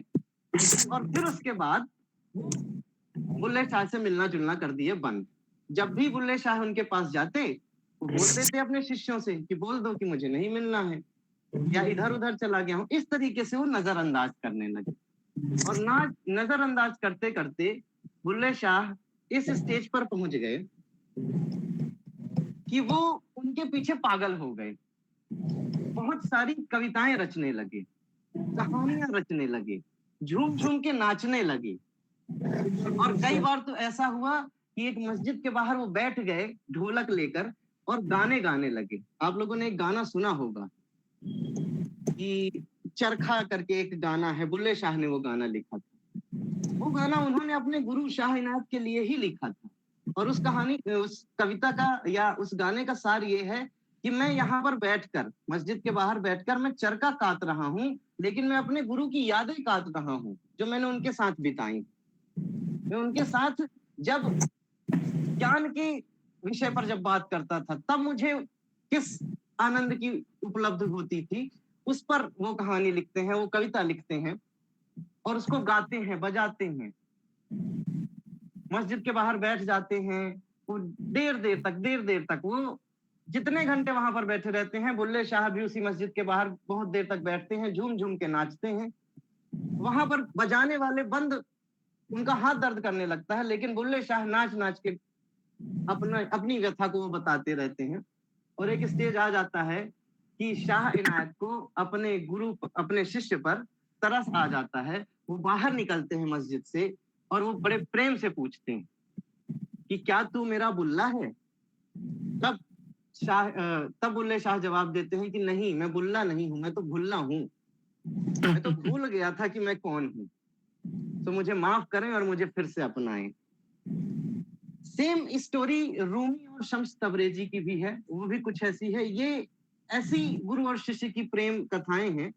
और फिर उसके बाद बुल्ले शाह से मिलना जुलना कर दिए बंद। जब भी बुल्ले शाह उनके पास जाते, वो बोलते थे अपने शिष्यों से कि बोल दो कि मुझे नहीं मिलना है, या इधर उधर चला गया हूं। इस तरीके से वो नजरअंदाज करने लगे, और नजरअंदाज करते करते बुल्ले शाह इस स्टेज पर पहुंच गए कि वो उनके पीछे पागल हो गए। बहुत सारी कविताएं रचने लगे, कहानियां रचने लगे, झूम झूम के नाचने लगे। और कई बार तो ऐसा हुआ कि एक मस्जिद के बाहर वो बैठ गए ढोलक लेकर और गाने गाने लगे। आप लोगों ने एक गाना सुना होगा कि चरखा करके एक गाना है, बुल्ले शाह ने वो गाना लिखा था। वो गाना उन्होंने अपने गुरु शाह इनायत के लिए ही लिखा था। और उस कविता का या उस गाने का सार ये है कि मैं यहाँ पर बैठकर, मस्जिद के बाहर बैठकर मैं चरखा काट रहा हूँ, लेकिन मैं अपने गुरु की यादें काट रहा हूँ जो मैंने उनके साथ बिताई। मैं उनके साथ जब ज्ञान के विषय पर जब बात करता था, तब मुझे किस आनंद की उपलब्ध होती थी, उस पर वो कहानी लिखते हैं, वो कविता लिखते हैं, और उसको गाते हैं, बजाते हैं। मस्जिद के बाहर बैठ जाते हैं, वो देर देर तक वो जितने घंटे वहां पर बैठे रहते हैं, बुल्ले शाह भी उसी मस्जिद के बाहर बहुत देर तक बैठते हैं, झूम झूम के नाचते हैं। वहां पर बजाने वाले बंद, उनका हाथ दर्द करने लगता है, लेकिन बुल्ले शाह नाच नाच के अपनी व्यथा को वो बताते रहते हैं। और एक स्टेज आ जाता है कि शाह इनायत को अपने गुरु, अपने शिष्य पर तरस आ जाता है। वो बाहर निकलते हैं मस्जिद से, और वो बड़े प्रेम से पूछते हैं कि क्या तू मेरा बुल्ला है? तब बुल्ले शाह जवाब देते हैं कि नहीं, मैं बुल्ला नहीं हूं, मैं तो भुल्ला हूं। मैं तो भूल गया था कि मैं कौन हूं, तो मुझे माफ करें और मुझे फिर से अपनाएं। सेम स्टोरी रूमी और शम्स तबरेजी की भी है, वो भी कुछ ऐसी है। ये ऐसी गुरु और शिष्य की प्रेम कथाएं हैं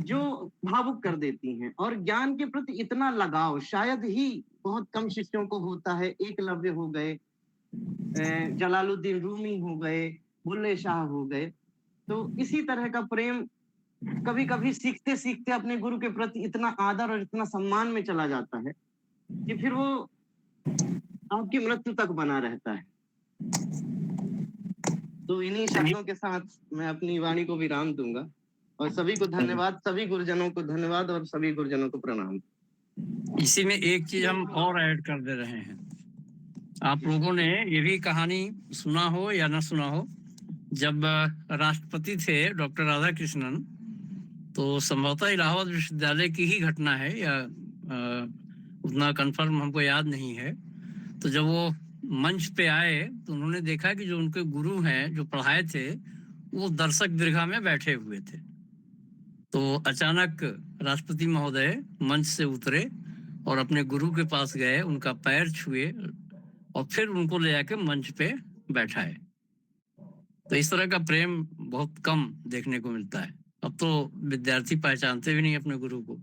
जो भावुक कर देती हैं। और ज्ञान के प्रति इतना लगाव शायद ही बहुत कम शिष्यों को होता है। एकलव्य हो गए, जलालुद्दीन रूमी हो गए, बुल्ले शाह हो गए। तो इसी तरह का प्रेम कभी कभी सीखते सीखते अपने गुरु के प्रति इतना आदर और इतना सम्मान में चला जाता है कि फिर वो आपकी मृत्यु तक बना रहता है। तो इन्हीं शब्दों के साथ मैं अपनी वाणी को विराम दूंगा और सभी को धन्यवाद, सभी गुरुजनों को धन्यवाद और सभी गुरुजनों को प्रणाम। इसी में एक चीज हम और ऐड कर दे रहे हैं। आप लोगों ने ये भी कहानी सुना हो या ना सुना हो, जब राष्ट्रपति थे डॉक्टर राधा कृष्णन, तो संभवतः इलाहाबाद विश्वविद्यालय की ही घटना है या उतना कंफर्म हमको याद नहीं है। तो जब वो मंच पे आए तो उन्होंने देखा कि जो उनके गुरु हैं जो पढ़ाए थे वो दर्शक दीर्घा में बैठे हुए थे। तो अचानक राष्ट्रपति महोदय मंच से उतरे और अपने गुरु के पास गए, उनका पैर छुए और फिर उनको ले जाके मंच पे बैठाए। तो इस तरह का प्रेम बहुत कम देखने को मिलता है। अब तो विद्यार्थी पहचानते भी नहीं अपने गुरु को।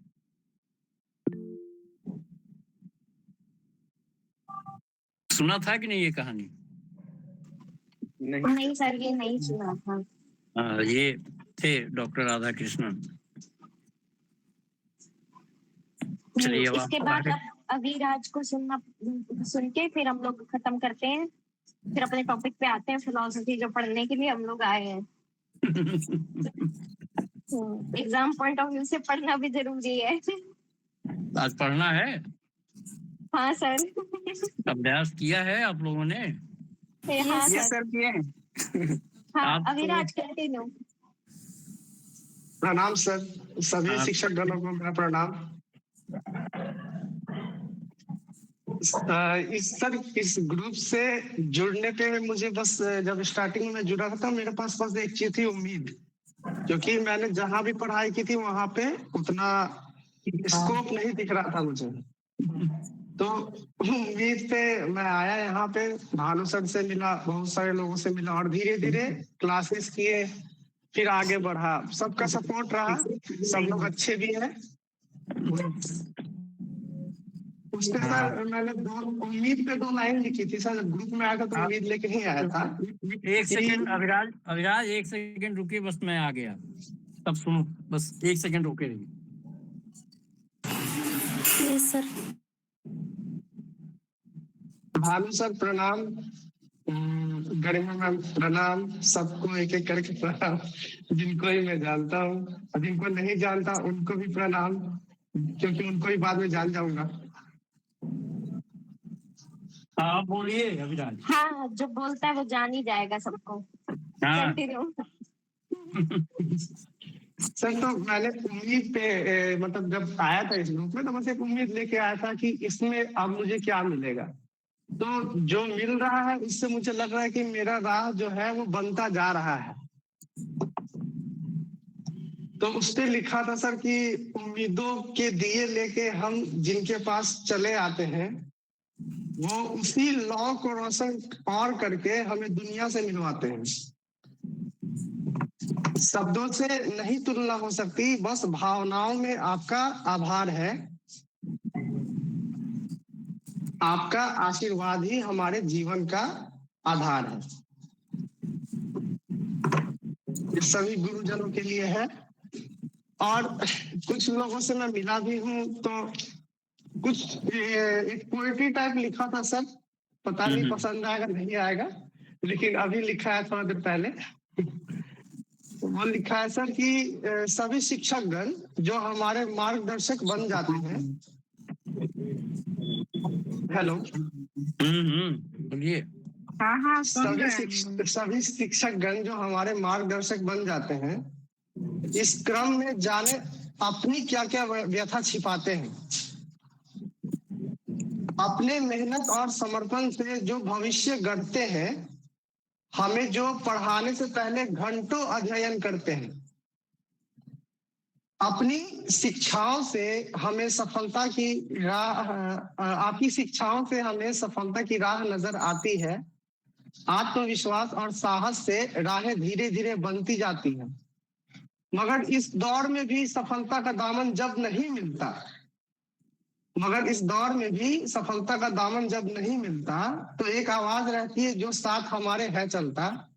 सुना था कि नहीं ये कहानी? नहीं सर, ये नहीं सुना था। ये थे डॉक्टर राधा कृष्णन। चलिए इसके बाद अविराज को सुन के फिर हम लोग खत्म करते हैं, फिर अपने टॉपिक पे आते हैं, फिलोसफी जो पढ़ने के लिए हम लोग आए हैं। एग्जाम पॉइंट ऑफ व्यू से पढ़ना भी जरूरी है। आज पढ़ना है? हाँ सर। अभ्यास किया है आप लोगों ने? हाँ सर किए हैं। हाँ अविराज कंटिन्यू। प्रणाम सर, सभी शिक्षक गणों को मेरा प्रणाम। इस ग्रुप से जुड़ने पे मुझे बस जब स्टार्टिंग में जुड़ा था मेरे पास बस एक चीज थी, उम्मीद। क्योंकि मैंने जहां भी पढ़ाई की थी वहां पे उतना स्कोप नहीं दिख रहा था मुझे। तो उम्मीद पे मैं आया यहाँ पे, भानु सर से मिला, बहुत सारे लोगों से मिला और धीरे धीरे क्लासेस किए, फिर आगे बढ़ा। सबका सपोर्ट रहा, सब लोग अच्छे भी हैं। उसके सर मैंने उम्मीद पे 2 लाइन लिखी थी सर, ग्रुप में आया था तो उम्मीद लेके नहीं आया था। एक सेकंड अविराज 1 सेकंड रुकिए, बस मैं आ गया, तब सुनो, बस 1 सेकंड रुके रहिए। सर भानु सर प्रणाम, गरिमा मैम प्रणाम, सबको एक एक करके प्रणाम। जिनको ही मैं जानता हूँ, जिनको नहीं जानता उनको भी प्रणाम, क्योंकि उनको ही बाद में जान जाऊंगा। हाँ बोलिए अविराज। हाँ, जो बोलता है वो जान ही जाएगा सबको। कंटिन्यू। सर तो मैंने उम्मीद पे मतलब जब आया था इस ग्रुप में तो बस एक उम्मीद लेके आया था कि इसमें अब मुझे क्या मिलेगा। तो जो मिल रहा है उससे मुझे लग रहा है कि मेरा राह जो है वो बनता जा रहा है। तो उस पे लिखा था सर कि उम्मीदों के दिए लेके हम जिनके पास चले आते हैं वो उसी लौ को रोशन और करके हमें दुनिया से मिलवाते हैं। शब्दों से नहीं तुलना हो सकती, बस भावनाओं में आपका आभार है। आपका आशीर्वाद ही हमारे जीवन का आधार है। ये सभी गुरुजनों के लिए है। और कुछ लोगों से मैं मिला भी हूँ तो कुछ एक पोएट्री टाइप लिखा था सर, पता नहीं पसंद आएगा नहीं आएगा, लेकिन अभी लिखा है थोड़ा देर पहले। वो लिखा है सर कि सभी शिक्षकगण जो हमारे मार्गदर्शक बन जाते हैं। हेलो, बोलिए। हाँ सभी शिक्षकगण जो हमारे मार्गदर्शक बन जाते हैं, इस क्रम में जाने अपनी क्या क्या व्यथा छिपाते हैं। अपने मेहनत और समर्पण से जो भविष्य गढ़ते हैं, हमें जो पढ़ाने से पहले घंटों अध्ययन करते हैं। अपनी शिक्षाओं से हमें सफलता की राह, आपकी शिक्षाओं से हमें सफलता की राह नजर आती है। आत्मविश्वास और साहस से राहें धीरे धीरे बनती जाती हैं। मगर इस दौर में भी सफलता का दामन जब नहीं मिलता, तो एक आवाज रहती है जो साथ हमारे है चलता।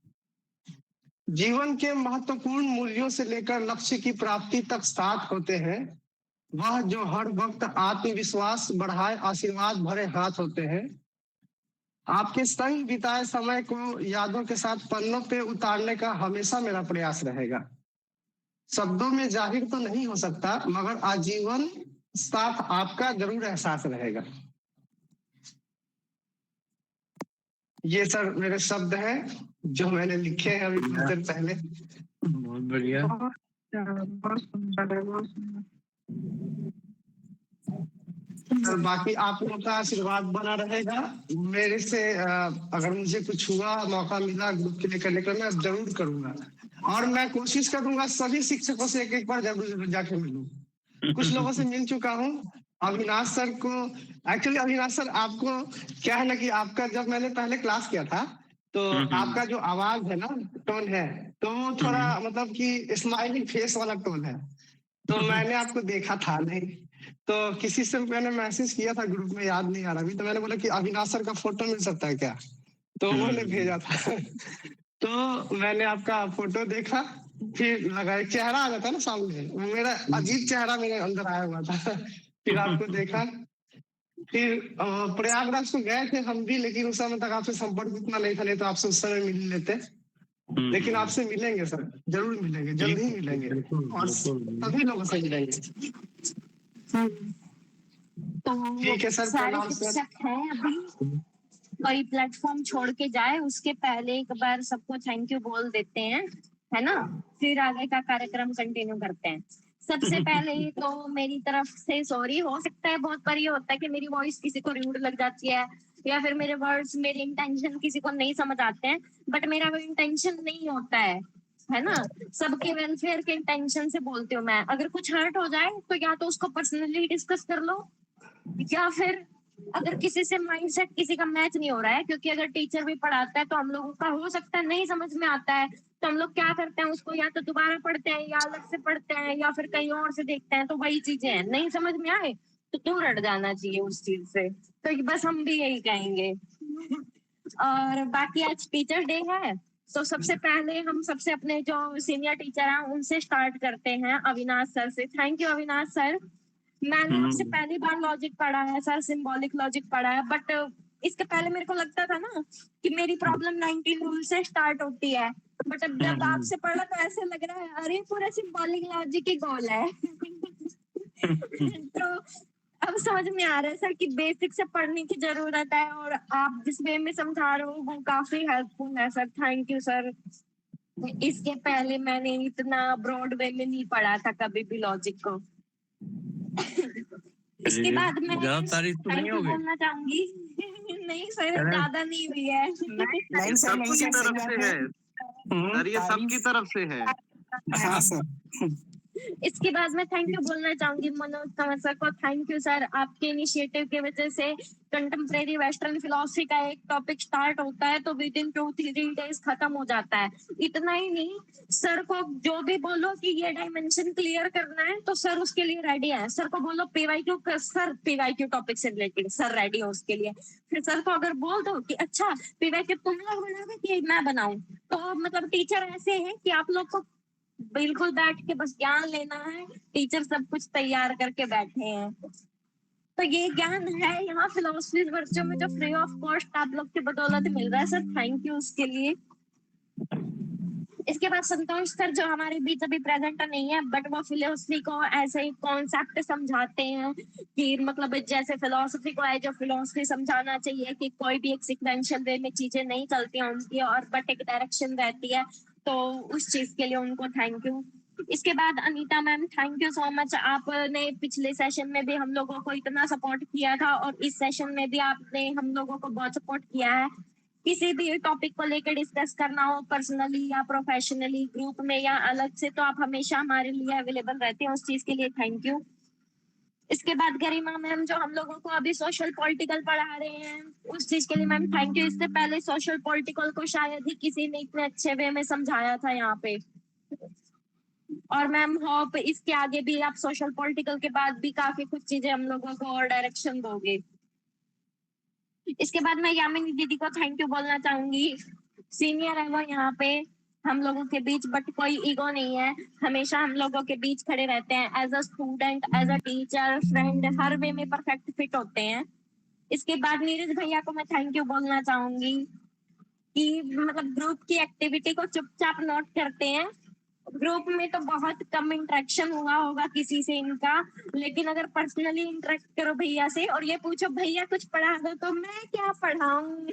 जीवन के महत्वपूर्ण मूल्यों से लेकर लक्ष्य की प्राप्ति तक साथ होते हैं वह जो हर वक्त आत्मविश्वास बढ़ाए आशीर्वाद भरे हाथ होते हैं। आपके संग बिताए समय को यादों के साथ पन्नों पे उतारने का हमेशा मेरा प्रयास रहेगा। शब्दों में जाहिर तो नहीं हो सकता, मगर आजीवन साथ आपका जरूर एहसास रहेगा। ये सर मेरे शब्द हैं जो मैंने लिखे हैं अभी कुछ देर पहले। बहुत बढ़िया। बहुत सुंदर है, बहुत सुंदर। सर बाकी आप लोगों का आशीर्वाद बना रहेगा मेरे से। अगर मुझे कुछ हुआ, मौका मिला ग्रुप के लिए करने का, मैं जरूर करूंगा। और मैं कोशिश करूंगा सभी शिक्षकों से एक बार जरूर जाके मिलूं। कुछ लोगों से मिल चुका हूँ। अविनाश सर को, एक्चुअली अविनाश सर आपको क्या है ना कि आपका जब मैंने पहले क्लास किया था तो आपका जो आवाज है ना, टोन है, तो वो थोड़ा मतलब कि स्माइलिंग फेस वाला टोन है। तो मैंने आपको देखा था नहीं, तो किसी से मैंने मैसेज किया था ग्रुप में, याद नहीं आ रहा अभी, तो मैंने बोला कि अविनाश सर का फोटो मिल सकता है क्या, तो उन्होंने भेजा था। तो मैंने आपका फोटो देखा, फिर लगा चेहरा आ जाता है ना सामने, मेरा अजीब चेहरा मेरे अंदर आया हुआ था। फिर आपको देखा, फिर प्रयागराज को गए थे हम भी, लेकिन उस समय तक आपसे संपर्क इतना नहीं था, नहीं तो आपसे उस समय मिल लेते। लेकिन आपसे मिलेंगे सर, जरूर मिलेंगे, जल्द ही मिलेंगे और सभी लोगों से मिलेंगे। तो ठीक है सर, सारे प्रणाम सर। शिक्षक हैं अभी, कोई प्लेटफॉर्म छोड़ के जाए उसके पहले एक बार सबको थैंक यू बोल देते हैं, है ना, फिर आगे का कार्यक्रम कंटिन्यू करते हैं। सबसे पहले तो मेरी तरफ से सॉरी, हो सकता है बहुत बार ये होता है कि मेरी वॉइस किसी को रूड लग जाती है या फिर मेरे वर्ड्स, मेरे इंटेंशन किसी को नहीं समझ आते हैं, बट मेरा वो इंटेंशन नहीं होता है ना, सबके वेलफेयर के इंटेंशन से बोलती हूँ मैं। अगर कुछ हर्ट हो जाए तो या तो उसको पर्सनली डिस्कस कर लो, या फिर अगर किसी से माइंडसेट किसी का मैच नहीं हो रहा है, क्योंकि अगर टीचर भी पढ़ाता है तो हम लोगों का हो सकता है नहीं समझ में आता है, तो हम लोग क्या करते हैं, उसको या तो दोबारा पढ़ते हैं या अलग से पढ़ते हैं या फिर कहीं और से देखते हैं। तो वही चीजें हैं, नहीं समझ में आए तो दूर हट जाना चाहिए उस चीज से। तो बस हम भी यही कहेंगे। और बाकी आज टीचर डे है, तो सबसे पहले हम सबसे अपने जो सीनियर टीचर हैं उनसे स्टार्ट करते हैं, अविनाश सर से। Thank you Avinash sir. मैंने आपसे पहली बार लॉजिक पढ़ा है सर, सिंबॉलिक लॉजिक पढ़ा है, बट इसके पहले मेरे को लगता था ना कि मेरी प्रॉब्लम 19 रूल से स्टार्ट होती है, बट अब जब आपसे पढ़ा तो ऐसे लग रहा है अरे पूरा सिंबॉलिक लॉजिक ही गोल है। तो अब समझ में आ रहा है सर कि बेसिक से पढ़ने की जरूरत है, और आप जिस वे में समझा रहे हो वो काफी हेल्पफुल है सर, थैंक यू सर। इसके पहले मैंने इतना ब्रॉड वे में नहीं पढ़ा था कभी भी लॉजिक को। इसके बाद मैं ज्यादा तारीफ तो नहीं होगी? बोलना चाहूंगी। नहीं सर, ज्यादा नहीं हुई है। नहीं सबकी तरफ से है सर, ये सबकी तरफ से है। हाँ सर। इसके बाद मैं थैंक यू बोलना चाहूंगी मनोज कंवर सर को। थैंक यू सर, आपके इनिशिएटिव की वजह से कंटेम्प्रेरी वेस्टर्न फिलोसफी का एक टॉपिक स्टार्ट होता है तो विद इन 2-3 डेज खत्म हो जाता है। इतना ही नहीं, सर को जो भी बोलो कि ये डायमेंशन क्लियर करना है तो सर उसके लिए रेडी है। सर को बोलो पीवाईक्यू, सर पीवाईक्यू टॉपिक से रिलेटेड सर रेडी हो उसके लिए। फिर सर को अगर बोल दो कि अच्छा पीवाईक्यू तुम लोग बनाओगे कि मैं बनाऊं, तो मतलब टीचर ऐसे है कि आप लोग को बिल्कुल बैठ के बस ज्ञान लेना है, टीचर सब कुछ तैयार करके बैठे हैं। तो ये ज्ञान है यहाँ फिलोसफी वर्चो में जो फ्री ऑफ कॉस्ट आप लोग की बदौलत मिल रहा है सर, थैंक यू उसके लिए। इसके बाद संतोष सर जो हमारे बीच अभी प्रेजेंट नहीं है, बट वो फिलोसफी को ऐसे ही कॉन्सेप्ट समझाते हैं कि मतलब जैसे फिलोसफी को है जो फिलोसफी समझाना चाहिए कि कोई भी एक सिक्वेंशियल वे में चीजें नहीं चलती हैं उनकी, और बट एक डायरेक्शन रहती है, तो उस चीज के लिए उनको थैंक यू। इसके बाद Anita ma'am, thank you so much. आपने पिछले सेशन में भी हम लोगों को इतना सपोर्ट किया था और इस सेशन में भी आपने हम लोगों को बहुत सपोर्ट किया है। किसी भी टॉपिक को लेकर डिस्कस करना हो पर्सनली या प्रोफेशनली, ग्रुप में या अलग से, तो आप हमेशा हमारे लिए अवेलेबल रहते हैं, उस चीज के लिए थैंक यू। इसके बाद गरिमा मैम जो हम लोगों को अभी सोशल पॉलिटिकल पढ़ा रहे हैं, उस चीज के लिए मैम थैंक यू। इससे पहले सोशल पॉलिटिकल को शायद ही किसी ने इतने अच्छे वे में समझाया था यहाँ पे, और मैम होप इसके आगे भी आप सोशल पॉलिटिकल के बाद भी काफी कुछ चीजें हम लोगों को और डायरेक्शन दोगे। इसके बाद मैं यामिनी दीदी को थैंक यू बोलना चाहूंगी। सीनियर है वो यहाँ पे हम लोगों के बीच, बट कोई ईगो नहीं है, हमेशा हम लोगों के बीच खड़े रहते हैं as a student, as a teacher, friend, हर वे में परफेक्ट फिट होते हैं। इसके बाद नीरज भैया को मैं थैंक यू बोलना चाहूंगी कि मतलब ग्रुप की एक्टिविटी को चुपचाप नोट करते हैं ग्रुप में तो बहुत कम इंटरेक्शन हुआ होगा किसी से इनका, लेकिन अगर पर्सनली इंटरेक्ट करो भैया से और ये पूछो भैया कुछ पढ़ा दो, तो मैं क्या पढ़ाऊं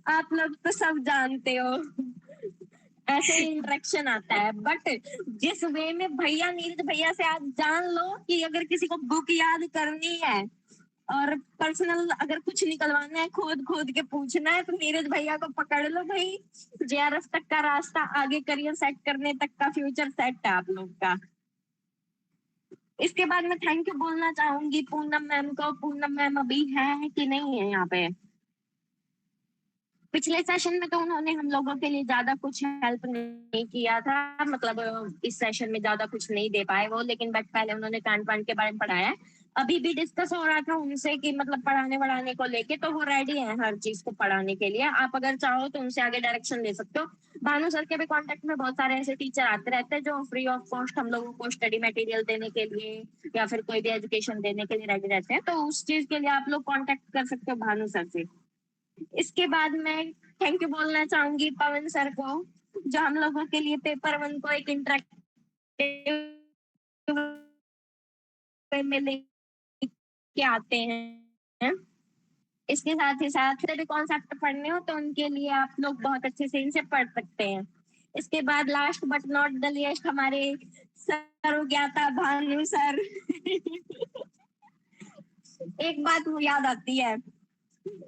आप लोग तो सब जानते हो ऐसे इंटरेक्शन आता है। बट जिस वे में भैया, नीरज भैया से आज जान लो कि अगर किसी को बुक याद करनी है और पर्सनल अगर कुछ निकलवाना है, खोद के पूछना है, तो नीरज भैया को पकड़ लो भाई, जेआरएफ तक का रास्ता, आगे करियर सेट करने तक का फ्यूचर सेट है आप लोग का। इसके बाद मैं थैंक यू बोलना चाहूंगी पूनम मैम को। पूनम मैम अभी है कि नहीं है यहाँ पे? पिछले सेशन में तो उन्होंने हम लोगों के लिए ज्यादा कुछ हेल्प नहीं किया था, मतलब इस सेशन में ज्यादा कुछ नहीं दे पाए वो, लेकिन बट पहले उन्होंने कांड पांड के बारे में पढ़ाया है। अभी भी डिस्कस हो रहा था उनसे कि मतलब पढ़ाने वढ़ाने को लेके, तो वो रेडी है हर चीज को पढ़ाने के लिए। आप अगर चाहो तो उनसे आगे डायरेक्शन ले सकते हो। भानु सर के भी कांटेक्ट में बहुत सारे ऐसे टीचर आते रहते हैं जो फ्री ऑफ कॉस्ट हम लोगों को स्टडी मटेरियल देने के लिए या फिर कोई भी एजुकेशन देने के लिए रेडी रहते हैं, तो उस चीज के लिए आप लोग कॉन्टेक्ट कर सकते हो भानु सर से। इसके बाद मैं थैंक यू बोलना चाहूंगी पवन सर को, जो हम लोगों के लिए पेपर 1 को एक इंटरेक्टिव में लेके आते हैं। इसके साथ ही साथ भी कॉन्सेप्ट पढ़ने हो तो उनके लिए आप लोग बहुत अच्छे से इनसे पढ़ सकते हैं। इसके बाद last but not the least हमारे सर्वज्ञाता भानु सर एक बात वो याद आती है,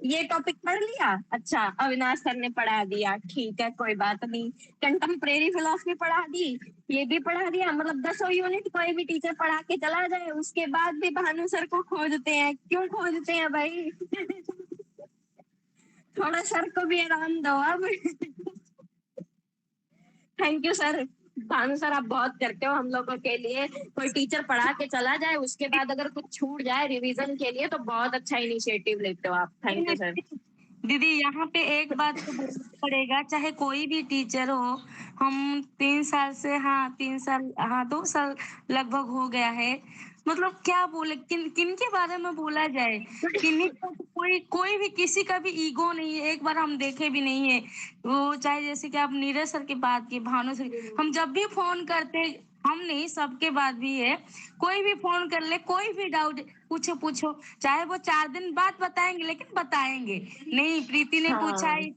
ये टॉपिक पढ़ लिया, अच्छा अविनाश सर ने पढ़ा दिया, ठीक है कोई बात नहीं। कंटेम्परेरी फिलॉसफी पढ़ा दी, ये भी पढ़ा दिया, मतलब 10 यूनिट कोई भी टीचर पढ़ा के चला जाए, उसके बाद भी भानु सर को खोजते हैं। क्यों खोजते हैं भाई थोड़ा सर को भी आराम दो अब thank you sir. Bhanu sir आप बहुत करते हो हम लोगों के लिए। कोई टीचर पढ़ा के चला जाए, उसके बाद अगर कुछ छूट जाए रिवीजन के लिए, तो बहुत अच्छा इनिशिएटिव लेते हो आप। Thank you sir. दीदी यहाँ पे एक बात तो बोलना पड़ेगा, चाहे कोई भी टीचर हो, हम 3 साल से, हाँ 3 साल, हाँ 2 साल लगभग हो गया है, मतलब क्या बोले, किन के बारे में बोला जाए, किन्हीं का कोई भी किसी का भी ईगो नहीं है। एक बार हम देखे भी नहीं है वो, चाहे जैसे कि आप नीरज सर की बात की, भानु सर, हम जब भी फोन करते, हम नहीं सबके बाद भी है, कोई भी फोन कर ले, कोई भी डाउट पूछो, चाहे वो 4 दिन बाद बताएंगे, लेकिन बताएंगे। नहीं प्रीति ने पूछा है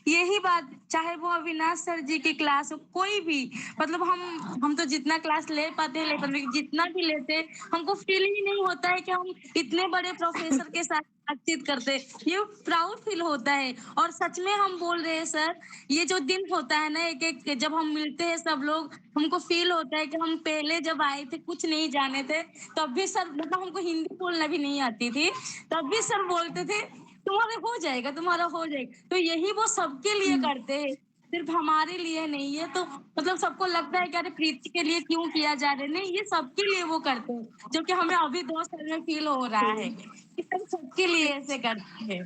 यही बात, चाहे वो अविनाश सर जी की क्लास हो, कोई भी, मतलब हम तो जितना क्लास ले पाते हैं, लेकिन जितना भी लेते हमको फील ही नहीं होता है कि हम इतने बड़े प्रोफेसर के साथ बातचीत करते, ये प्राउड फील होता है। और सच में हम बोल रहे हैं सर, ये जो दिन होता है ना, एक जब हम मिलते हैं सब लोग, हमको फील होता है कि हम पहले जब आए थे कुछ नहीं जाने थे, तब भी सर, मतलब हमको हिंदी बोलना भी नहीं आती थी, तब भी सर बोलते थे तुम्हारा हो जाएगा। तो यही वो सबके लिए करते हैं, सिर्फ हमारे लिए नहीं है। तो मतलब सबको लगता है कि अरे प्रीति के लिए क्यों किया जा रहा है, नहीं, ये सबके लिए वो करते हैं, जो कि हमें अभी 2 साल में फील हो रहा है कि सब सबके लिए ऐसे करते हैं।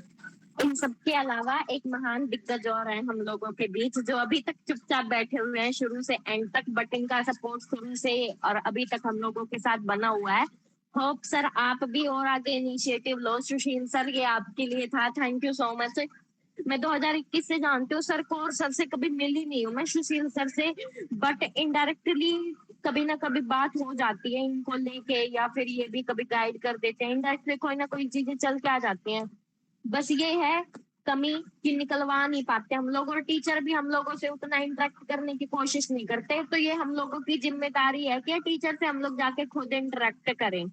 इन सबके अलावा एक महान दिग्गज और है हम लोगों के बीच, जो अभी तक चुपचाप बैठे हुए हैं शुरू से एंड तक, बट इनका सपोर्ट शुरू से और अभी तक हम लोगों के साथ बना हुआ है। होप सर आप भी और आगे इनिशिएटिव लो। सुशील सर ये आपके लिए था, थैंक यू सो मच। मैं 2021 से जानती हूँ सर को, और सर से कभी मिली नहीं हूँ मैं सुशील सर से, बट इनडायरेक्टली कभी ना कभी बात हो जाती है इनको लेके, या फिर ये भी कभी गाइड कर देते हैं, इनडायरेक्टली कोई ना कोई चीजें चल के आ जाती हैं। बस ये है कमी कि निकलवा नहीं पाते हम लोग, और टीचर भी हम लोगों से उतना इंटरेक्ट करने की कोशिश नहीं करते। तो ये हम लोगों की जिम्मेदारी है कि टीचर से हम लोग जाके खुद इंटरेक्ट करें,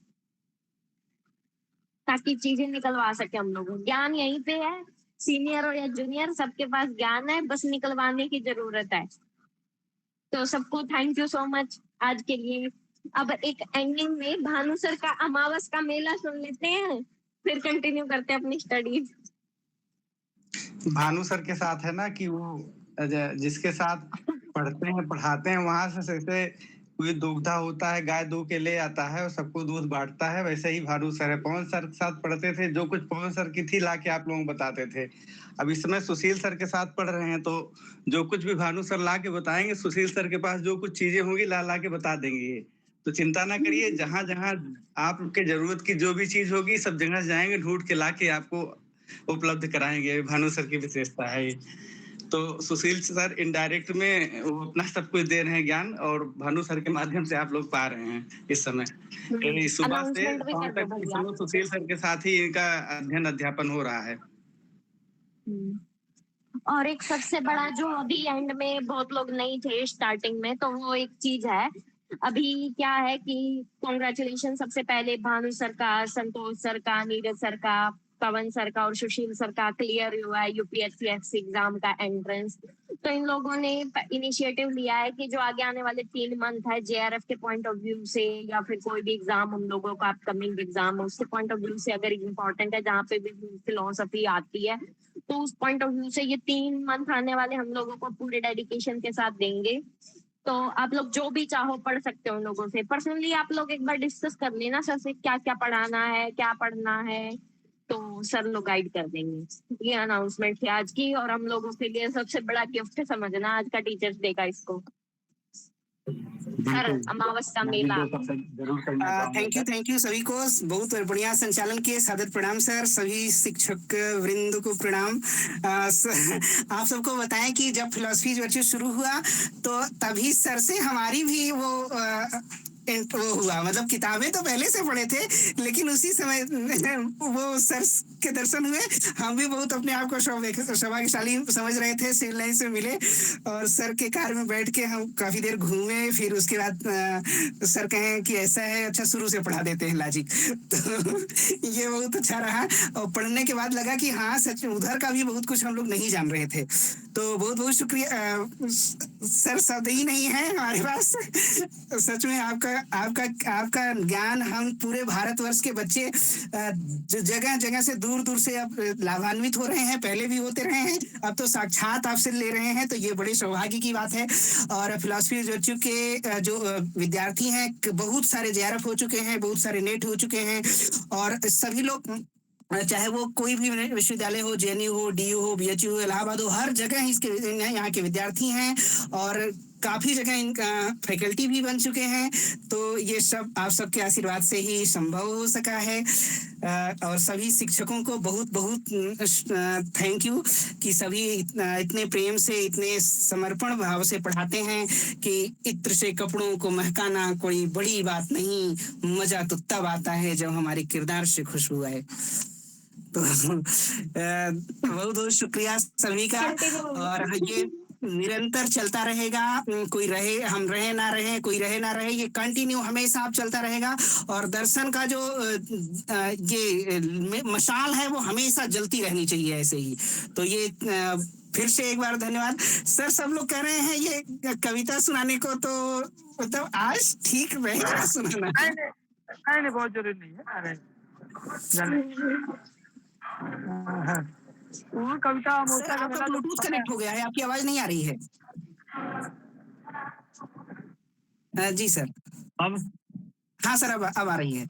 ताकि चीजें निकलवा सके हम लोग। ज्ञान यहीं पे है, सीनियर और या जूनियर सबके पास ज्ञान है, बस निकलवाने की जरूरत है। तो सबको थैंक यू सो मच आज के लिए। अब एक एंडिंग में भानु सर का अमावस का मेला सुन लेते हैं, फिर कंटिन्यू करते हैं अपनी स्टडीज। भानु सर के साथ है ना कि वो जिसके साथ पढ़ते हैं पढ़ाते हैं, वहां से जैसे कोई दुग्धा होता है, गाय दूध के ले आता है और सबको दूध बांटता है, वैसे ही भानु सर है। पवन सर के साथ पढ़ते थे, जो कुछ पवन सर की थी लाके आप लोगों को बताते थे। अब इस समय सुशील सर के साथ पढ़ रहे हैं, तो जो कुछ भी भानु सर ला के बताएंगे, सुशील सर के पास जो कुछ चीजें होंगी ला के बता देंगे। तो चिंता ना करिए, जहां जहां आपके जरूरत की जो भी चीज होगी, सब जगह जाएंगे, ढूंढ के लाके आपको उपलब्ध कराएंगे। भानु सर की विशेषता है। तो सुशील सर इनडायरेक्ट में वो अपना सब कुछ दे रहे हैं ज्ञान, और भानु सर के माध्यम से आप लोग पा रहे हैं इस समय। सुबह से अनाउंसमेंट भी शाम कर दो तक इस भैया। समय सुशील सर के साथ ही इनका अध्ययन अध्यापन हो रहा है। और एक सबसे बड़ा जो अभी एंड में बहुत लोग नहीं थे स्टार्टिंग में, तो वो एक चीज है अभी क्या है कि कॉन्ग्रेचुलेशन सबसे पहले भानु सर का, संतोष सर का, नीरज सर का, पवन सर का और सुशील सर का क्लियर हुआ है यूपीएससी एग्जाम का एंट्रेंस। तो इन लोगों ने इनिशिएटिव लिया है कि जो आगे आने वाले 3 मंथ है जेआरएफ के पॉइंट ऑफ व्यू से या फिर कोई भी एग्जाम हम लोगों का अपकमिंग एग्जाम है उसके पॉइंट ऑफ व्यू से अगर इम्पोर्टेंट है, जहाँ पे भी फिलोसफी आती है, तो उस पॉइंट ऑफ व्यू से ये 3 मंथ आने वाले हम लोगों को पूरे डेडिकेशन के साथ देंगे। तो आप लोग जो भी चाहो पढ़ सकते हो उन लोगों से। पर्सनली आप लोग एक बार डिस्कस कर लेना सर से क्या क्या पढ़ाना है, क्या पढ़ना है, तो सर लोग गाइड कर देंगे। ये अनाउंसमेंट थी आज की, और हम लोगों के लिए सबसे बड़ा गिफ्ट समझना आज का टीचर्स डे का इसको। Sir Amavasya Mela. Thank you सभी को, बहुत बढ़िया संचालन किए। सादर प्रणाम सर, सभी शिक्षक वृंद को प्रणाम। आप सबको बताएं कि जब फिलोसफी वर्चू शुरू हुआ तो तभी सर से हमारी भी वो हुआ, मतलब किताबें तो पहले से पढ़े थे लेकिन उसी समय वो सर के दर्शन हुए। हम भी बहुत अपने आप को सौभाग्यशाली समझ रहे थे, सिविल लाइन से मिले और सर के कार में बैठ के हम काफी देर घूमे। फिर उसके बाद सर कहें कि ऐसा है, अच्छा शुरू से पढ़ा देते हैं लॉजिक। तो ये बहुत अच्छा रहा, और पढ़ने के बाद लगा कि हाँ सच उधर का भी बहुत कुछ हम लोग नहीं जान रहे थे। तो बहुत बहुत शुक्रिया सर, शब्द ही नहीं है हमारे पास। सच में आपका ज्ञान हम पूरे भारतवर्ष के बच्चे जगह जगह से दूर दूर से अब लाभान्वित हो रहे हैं, पहले भी होते रहे हैं, अब तो साक्षात आपसे ले रहे हैं, तो ये बड़े सौभाग्य की बात है। और फिलॉसफी वर्चू के जो विद्यार्थी हैं बहुत सारे जेआरएफ हो चुके हैं, बहुत सारे नेट हो चुके हैं, और सभी लोग चाहे वो कोई भी विश्वविद्यालय हो, जेएनयू हो, डीयू हो, बीएचयू हो, इलाहाबाद हो, हर जगह इसके यहाँ के विद्यार्थी हैं और काफी जगह इनका फैकल्टी भी बन चुके हैं। तो ये सब आप सबके आशीर्वाद से ही संभव हो सका है। और सभी शिक्षकों को बहुत बहुत थैंक यू कि सभी इतने प्रेम से, इतने समर्पण भाव से पढ़ाते हैं कि इत्र से कपड़ों को महकाना कोई बड़ी बात नहीं, मजा तो तब आता है जब हमारे किरदार से खुशबू आए। तो बहुत बहुत शुक्रिया सभी का, और ये निरंतर चलता रहेगा। कोई रहे, हम रहे ना रहे, कोई रहे ना रहे, ये कंटिन्यू हमेशा आप चलता रहेगा। और दर्शन का जो ये मशाल है वो हमेशा जलती रहनी चाहिए ऐसे ही। तो ये फिर से एक बार धन्यवाद सर। सब लोग कह रहे हैं ये कविता सुनाने को, तो मतलब आज ठीक रहेगा सुनाना? नहीं, बहुत जरूरी नहीं है। वो कविता आपका ब्लूटूथ कनेक्ट हो गया है, आपकी आवाज नहीं आ रही है। जी सर, अब हाँ सर, अब आ रही है।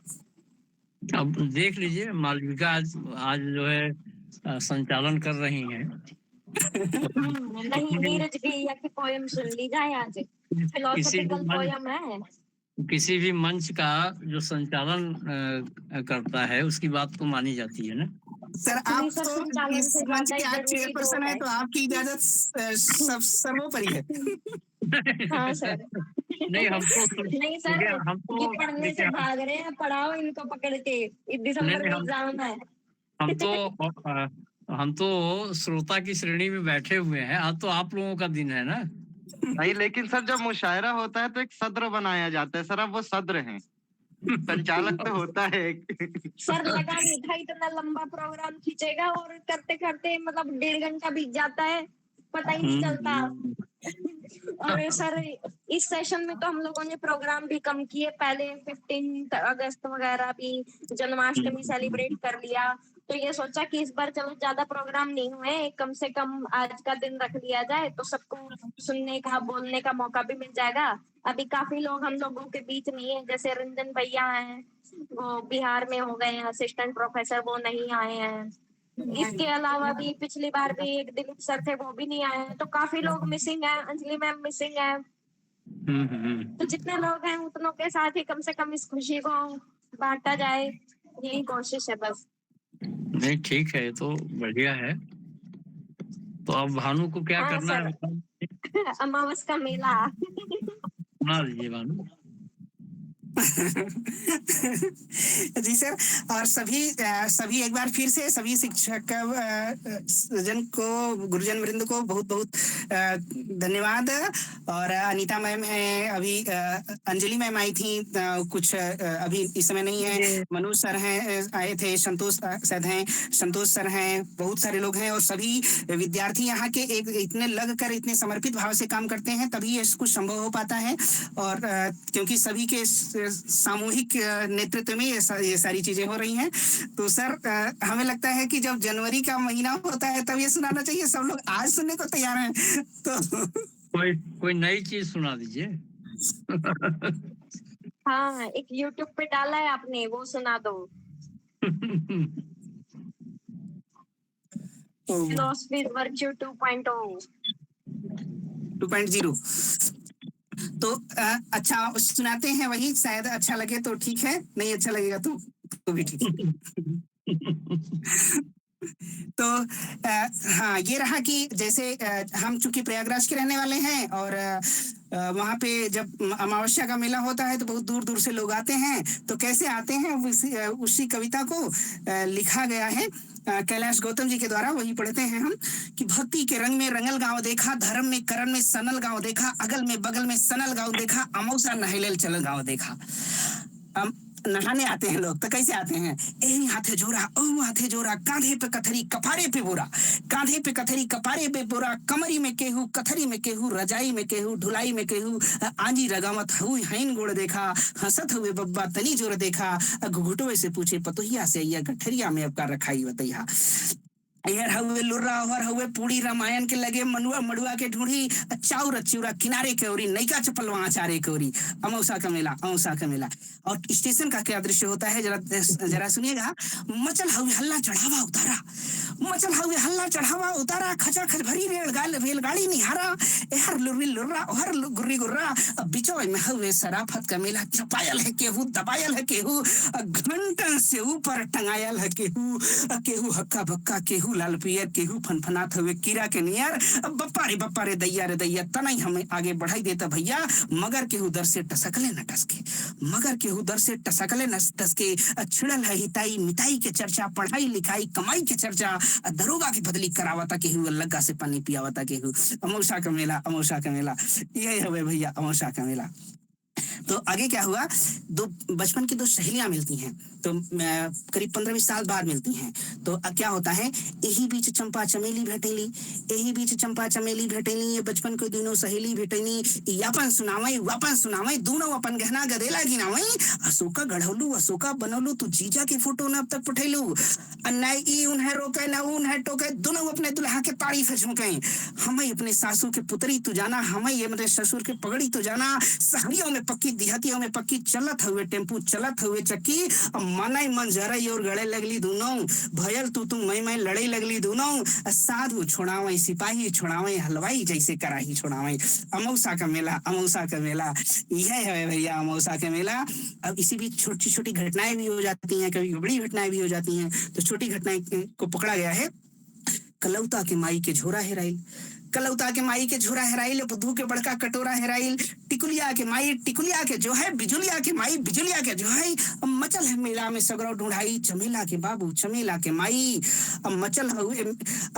अब देख लीजिए, मालविका आज जो है संचालन कर रही हैं। नहीं, नीरज भैया की पोयम सुन ली जाए आज, फिलोसॉफिकल पोयम है। किसी भी मंच का जो संचालन करता है उसकी बात तो मानी जाती है ना। सर आप तो इस मंच के आज चेयरपर्सन है, तो आपकी इजाजत सर्वोपरि है। हाँ सर। नहीं हमको नहीं सर, ये पढ़ने से भाग रहे हैं, पढ़ाओ इनको पकड़ के, दिसंबर में एग्जाम है। हम तो श्रोता की श्रेणी में बैठे हुए हैं, आज तो आप लोगों का दिन है ना। नहीं, लेकिन सर जब मुशायरा होता है तो एक सद्र बनाया जाता है सर, अब वो सद्र हैं, संचालक तो होता है। सर लगा नहीं था इतना लंबा प्रोग्राम खींचेगा, और करते करते मतलब 1.5 घंटा बीत जाता है, पता ही नहीं चलता। और सर इस सेशन में तो हम लोगों ने प्रोग्राम भी कम किए, पहले 15 अगस्त वगैरह भी जन्माष्टमी सेलिब्रेट कर लिया, तो ये सोचा कि इस बार चलो ज्यादा प्रोग्राम नहीं हुए, कम से कम आज का दिन रख लिया जाए तो सबको सुनने का, बोलने का मौका भी मिल जाएगा। अभी काफी लोग हम लोगों के बीच नहीं है, जैसे रंजन भैया हैं, वो बिहार में हो गए हैं असिस्टेंट प्रोफेसर, वो नहीं आए हैं। इसके अलावा भी पिछली बार भी एक दिलीप सर थे, वो भी नहीं आए हैं, तो काफी लोग मिसिंग है। अंजलि मैम मिसिंग है। तो जितने लोग हैं उतनों के साथ ही कम से कम इस खुशी को बांटा जाए, यही कोशिश है बस। नहीं ठीक है, तो बढ़िया है। तो अब भानु को क्या हाँ, करना है? अमावस का मेला। सुना दीजिए भानु। जी सर, और सभी एक बार फिर से सभी शिक्षक जन को, गुरुजन वृंद को बहुत बहुत धन्यवाद। और अनीता मैम है, अभी अंजलि मैम आई थी, कुछ अभी इस समय नहीं है, मनोज सर हैं आए थे, संतोष सर हैं, संतोष सर हैं, बहुत सारे लोग हैं। और सभी विद्यार्थी यहाँ के एक इतने लग कर, इतने समर्पित भाव से काम करते हैं, तभी ये कुछ संभव हो पाता है। और क्योंकि सभी के सामूहिक नेतृत्व में ये सारी चीजें हो रही हैं। तो सर, हमें लगता है कि जब जनवरी का महीना होता है तब ये सुनाना चाहिए। सब लोग आज सुनने को तैयार हैं, तो कोई नई चीज सुना दीजिए। हाँ, एक YouTube पे डाला है आपने, वो सुना दो। Philosophy virtue 2.0। तो अच्छा सुनाते हैं, वही शायद अच्छा लगे तो ठीक है, नहीं अच्छा लगेगा तो भी ठीक है। तो हाँ, ये रहा कि जैसे हम चूंकि प्रयागराज के रहने वाले हैं, और वहाँ पे जब अमावस्या का मेला होता है तो बहुत दूर दूर से लोग आते हैं। तो कैसे आते हैं, उसी कविता को लिखा गया है कैलाश गौतम जी के द्वारा, वही पढ़ते हैं हम कि भक्ति के रंग में रंगल गांव देखा, धर्म में करण में सनल गांव देखा, अगल में बगल में सनल गांव देखा, अमौसा नहलेल चल गांव देखा। नहाने आते हैं लोग, तो कैसे आते हैं? एही हाथे जोरा, ओ हाथे जोरा, कांधे पे कथरी कपारे पे बोरा, कांधे पे कथरी कपारे पे बोरा, कमरी में केहू, कथरी में केहू, रजाई में केहू, ढुलाई में केहू, आंजी रगामत हुई हैन गोड़ देखा, हंसत हुए बब्बा तनी जोर देखा, घुघुटवे से पूछे पतोहिया से अय्या गठरिया में अब का रखाई बतैया। यार हवे लुर्रा और हवे पूरी रामायण के लगे मनुआ मड़ुआ के ढूंढी, चाउर चिउरा किनारे के ओरी, नैका चपलवा आचारे के ओरी, अमौसा का मेला, अमौसा का मेला। और स्टेशन का क्या दृश्य होता है, जरा सुनिएगा। मचल हवे हल्ला चढ़ावा उतारा, मचल हवे हल्ला चढ़ावा उतारा, खचा खच भरी रेलगाड़ी निहारा, यार लुर्री लुर्रा और गुर्री गुर्रा, बिचौए में हवे सराफत का मेला, चपायल है केहू, दबायल है केहू, घंटन से ऊपर टंगायल है केहू, केहू हक्का बक्का, केहू लाल पियर, केहू फनफनात हुए कीड़ा के नियर, बप्पा रे दैया तनाई हमें आगे बढ़ाई देता भैया, मगर केहू दर से टसकले न टसके, मगर केहू दर से टसकले न टसके, छिड़ल है हिताई मिताई के चर्चा, पढ़ाई लिखाई कमाई के चर्चा, दरोगा की बदली करावता केहू, लग्गा से पानी पियावता केहू। अमौसा का मेला, अमौसा का मेला, यही है भैया अमौसा का मेला। तो आगे क्या हुआ, बचपन की दो सहेलियां मिलती हैं, तो करीब 15-20 साल बाद मिलती हैं। तो क्या होता है, यही बीच चंपा चमेली भेटेली, यही बीच चंपा चमेली भेटेली, ये बचपन के दिनों सहेली भेटेली, यापन सुनावई वापन सुनावई, दोनों अपन गहना गदेला गिनावई, अशोका गढ़ौलू अशोका बनौलू, तू जीजा की फोटो न अब तक पठैलू, अन्नाई ई उन्हें रोके न उन्हें टोके, दोनों अपने दुल्हा के तारीफ झुके, हमें अपने सासू के पुतरी तू जाना, हमें ये मेरे ससुर के पगड़ी तू जाना, सहरियों में पक्की दिहतियों में पक्की, चलत हुए टेम्पू चलत हुए चक्की, मनाई मन जरई और गड़े लगली दोनों, भयल तू मैं लड़े लगली दोनों, साधु छोड़ावे सिपाही छोड़ावे, हलवाई जैसे कराही छोड़ावे। अमौसा का मेला, अमौसा का मेला, यह है भैया अमौसा का मेला। अब इसी बीच छोटी छोटी घटनाएं भी हो जाती हैं, कभी बड़ी घटनाएं भी हो जाती हैं। तो छोटी घटनाएं को पकड़ा गया है, कलौता के माई के झोरा हेराइल, कलौता के माई के झोरा हेराइल, बुद्धू के बड़का कटोरा हेराइल, टिकुलिया के माई टिकुलिया के जो है, बिजुलिया के माई बिजुलिया के जो है, मचल है मेला में सगरो ढूंढाई, चमेला के बाबू चमेला के माई, मचल हुए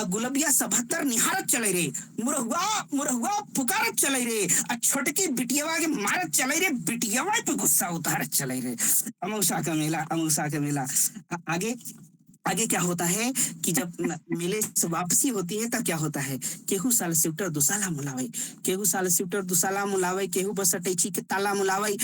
गुलबिया 77 निहारत चले रे, मुरहुआ मुरहुआ पुकारत चले रे, छोटकी बिटियावा के मारत चले रे, बिटियावा पे गुस्सा उतारत चले रे। अमौसा का मेला, अमौसा का मेला। आगे क्या होता है कि जब मेले से वापसी होती है तब क्या होता है, केहू साल स्वेटर दुसाला मुलावे, केहू साल स्वेटर दुसाला मुलावे, केहू बस अटैची के ताला मुलावे,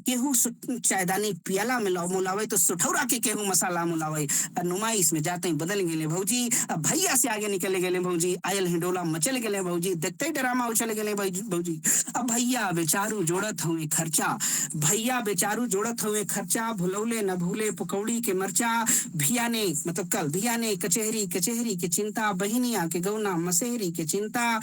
केहू चायदानी पियाला में मुलावे, तो सुठौरा के केहू मसाला मुलावे। नुमाइश में जाते ही बदल गए भौजी, अब भैया से आगे निकले गए भौजी, आयल हिंडोला मचल गए भौजी, देखते डरामा उछल गए भौजी। अब भैया बेचारू जोड़त हुए खर्चा, भैया बेचारू जोड़त हुए खर्चा, भुलौले न भूले पकौड़ी के मर्चा, भिया ने मतलब कल भिया ने कचहरी कचहरी की चिंता, बहिनिया के गौना मसेहरी की चिंता,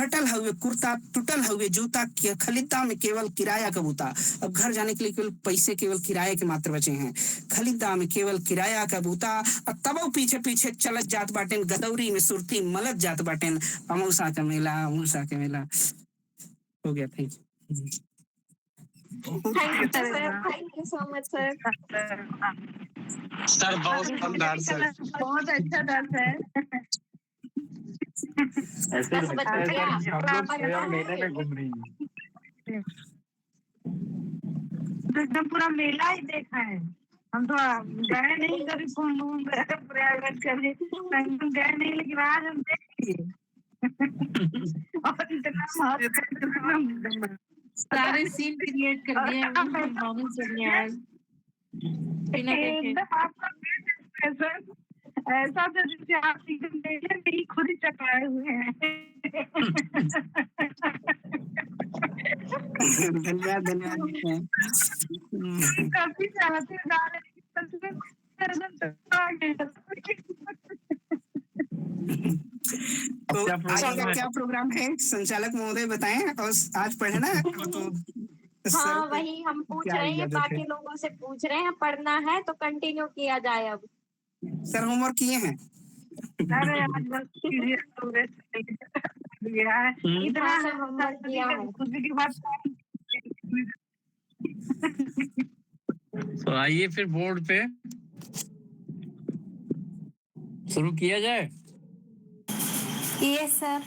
फटल हुए कुर्ता, टूटल हुए जूता, खरीदा में केवल किराया का बूता। अब घर जाने के लिए केवल पैसे केवल किराए के मात्र बचे हैं। खरीदा में केवल किराया का बूता, अब तब पीछे पीछे चलत जात बाटेन, गदौरी में सुरती मलत जात बाटेन। अमौसा का मेला, अमूसा का मेला। हो गया, thank you. Thank you so much sir. Sir बहुत शानदार सर। बहुत अच्छा दर्द है। ऐसे बस लगता है बच्चा, सर कि हम लोग आपका स्वयं पता मेले है? में घूम रही हैं। तो एकदम पूरा मेला ही देखा है। हम तो गए नहीं कभी कुंभ प्रयागराज कभी संगम गए नहीं, लेकिन आज हम देख लिए। और इतना मस्त सारे सीन क्रिएट कर दिए बाबू सर ने आज बिना देखे। एकदम आपका ऐसा ऐसा तो जैसे आप एकदम मेले में ही खुद ही चकराए हुए हैं। धन्यवाद, धन्यवाद। काफी चाहते हैं गाने की तस्वीर एकदम चकरा गए। तो आगे का क्या प्रोग्राम है, संचालक महोदय बताएं। और आज पढ़े ना तो हाँ वही हम पूछ क्या रहे हैं, इजाजत बाकी है? लोगों से पूछ रहे हैं, पढ़ना है तो कंटिन्यू किया जाए। अब सर होमवर्क किए हैं? अरे आज बस सीरियस हो गया है इतना हाँ, सर, होमवर्क किया है। खुशी की बात। तो आइए फिर बोर्ड पे शुरू किया जाए। Yes sir.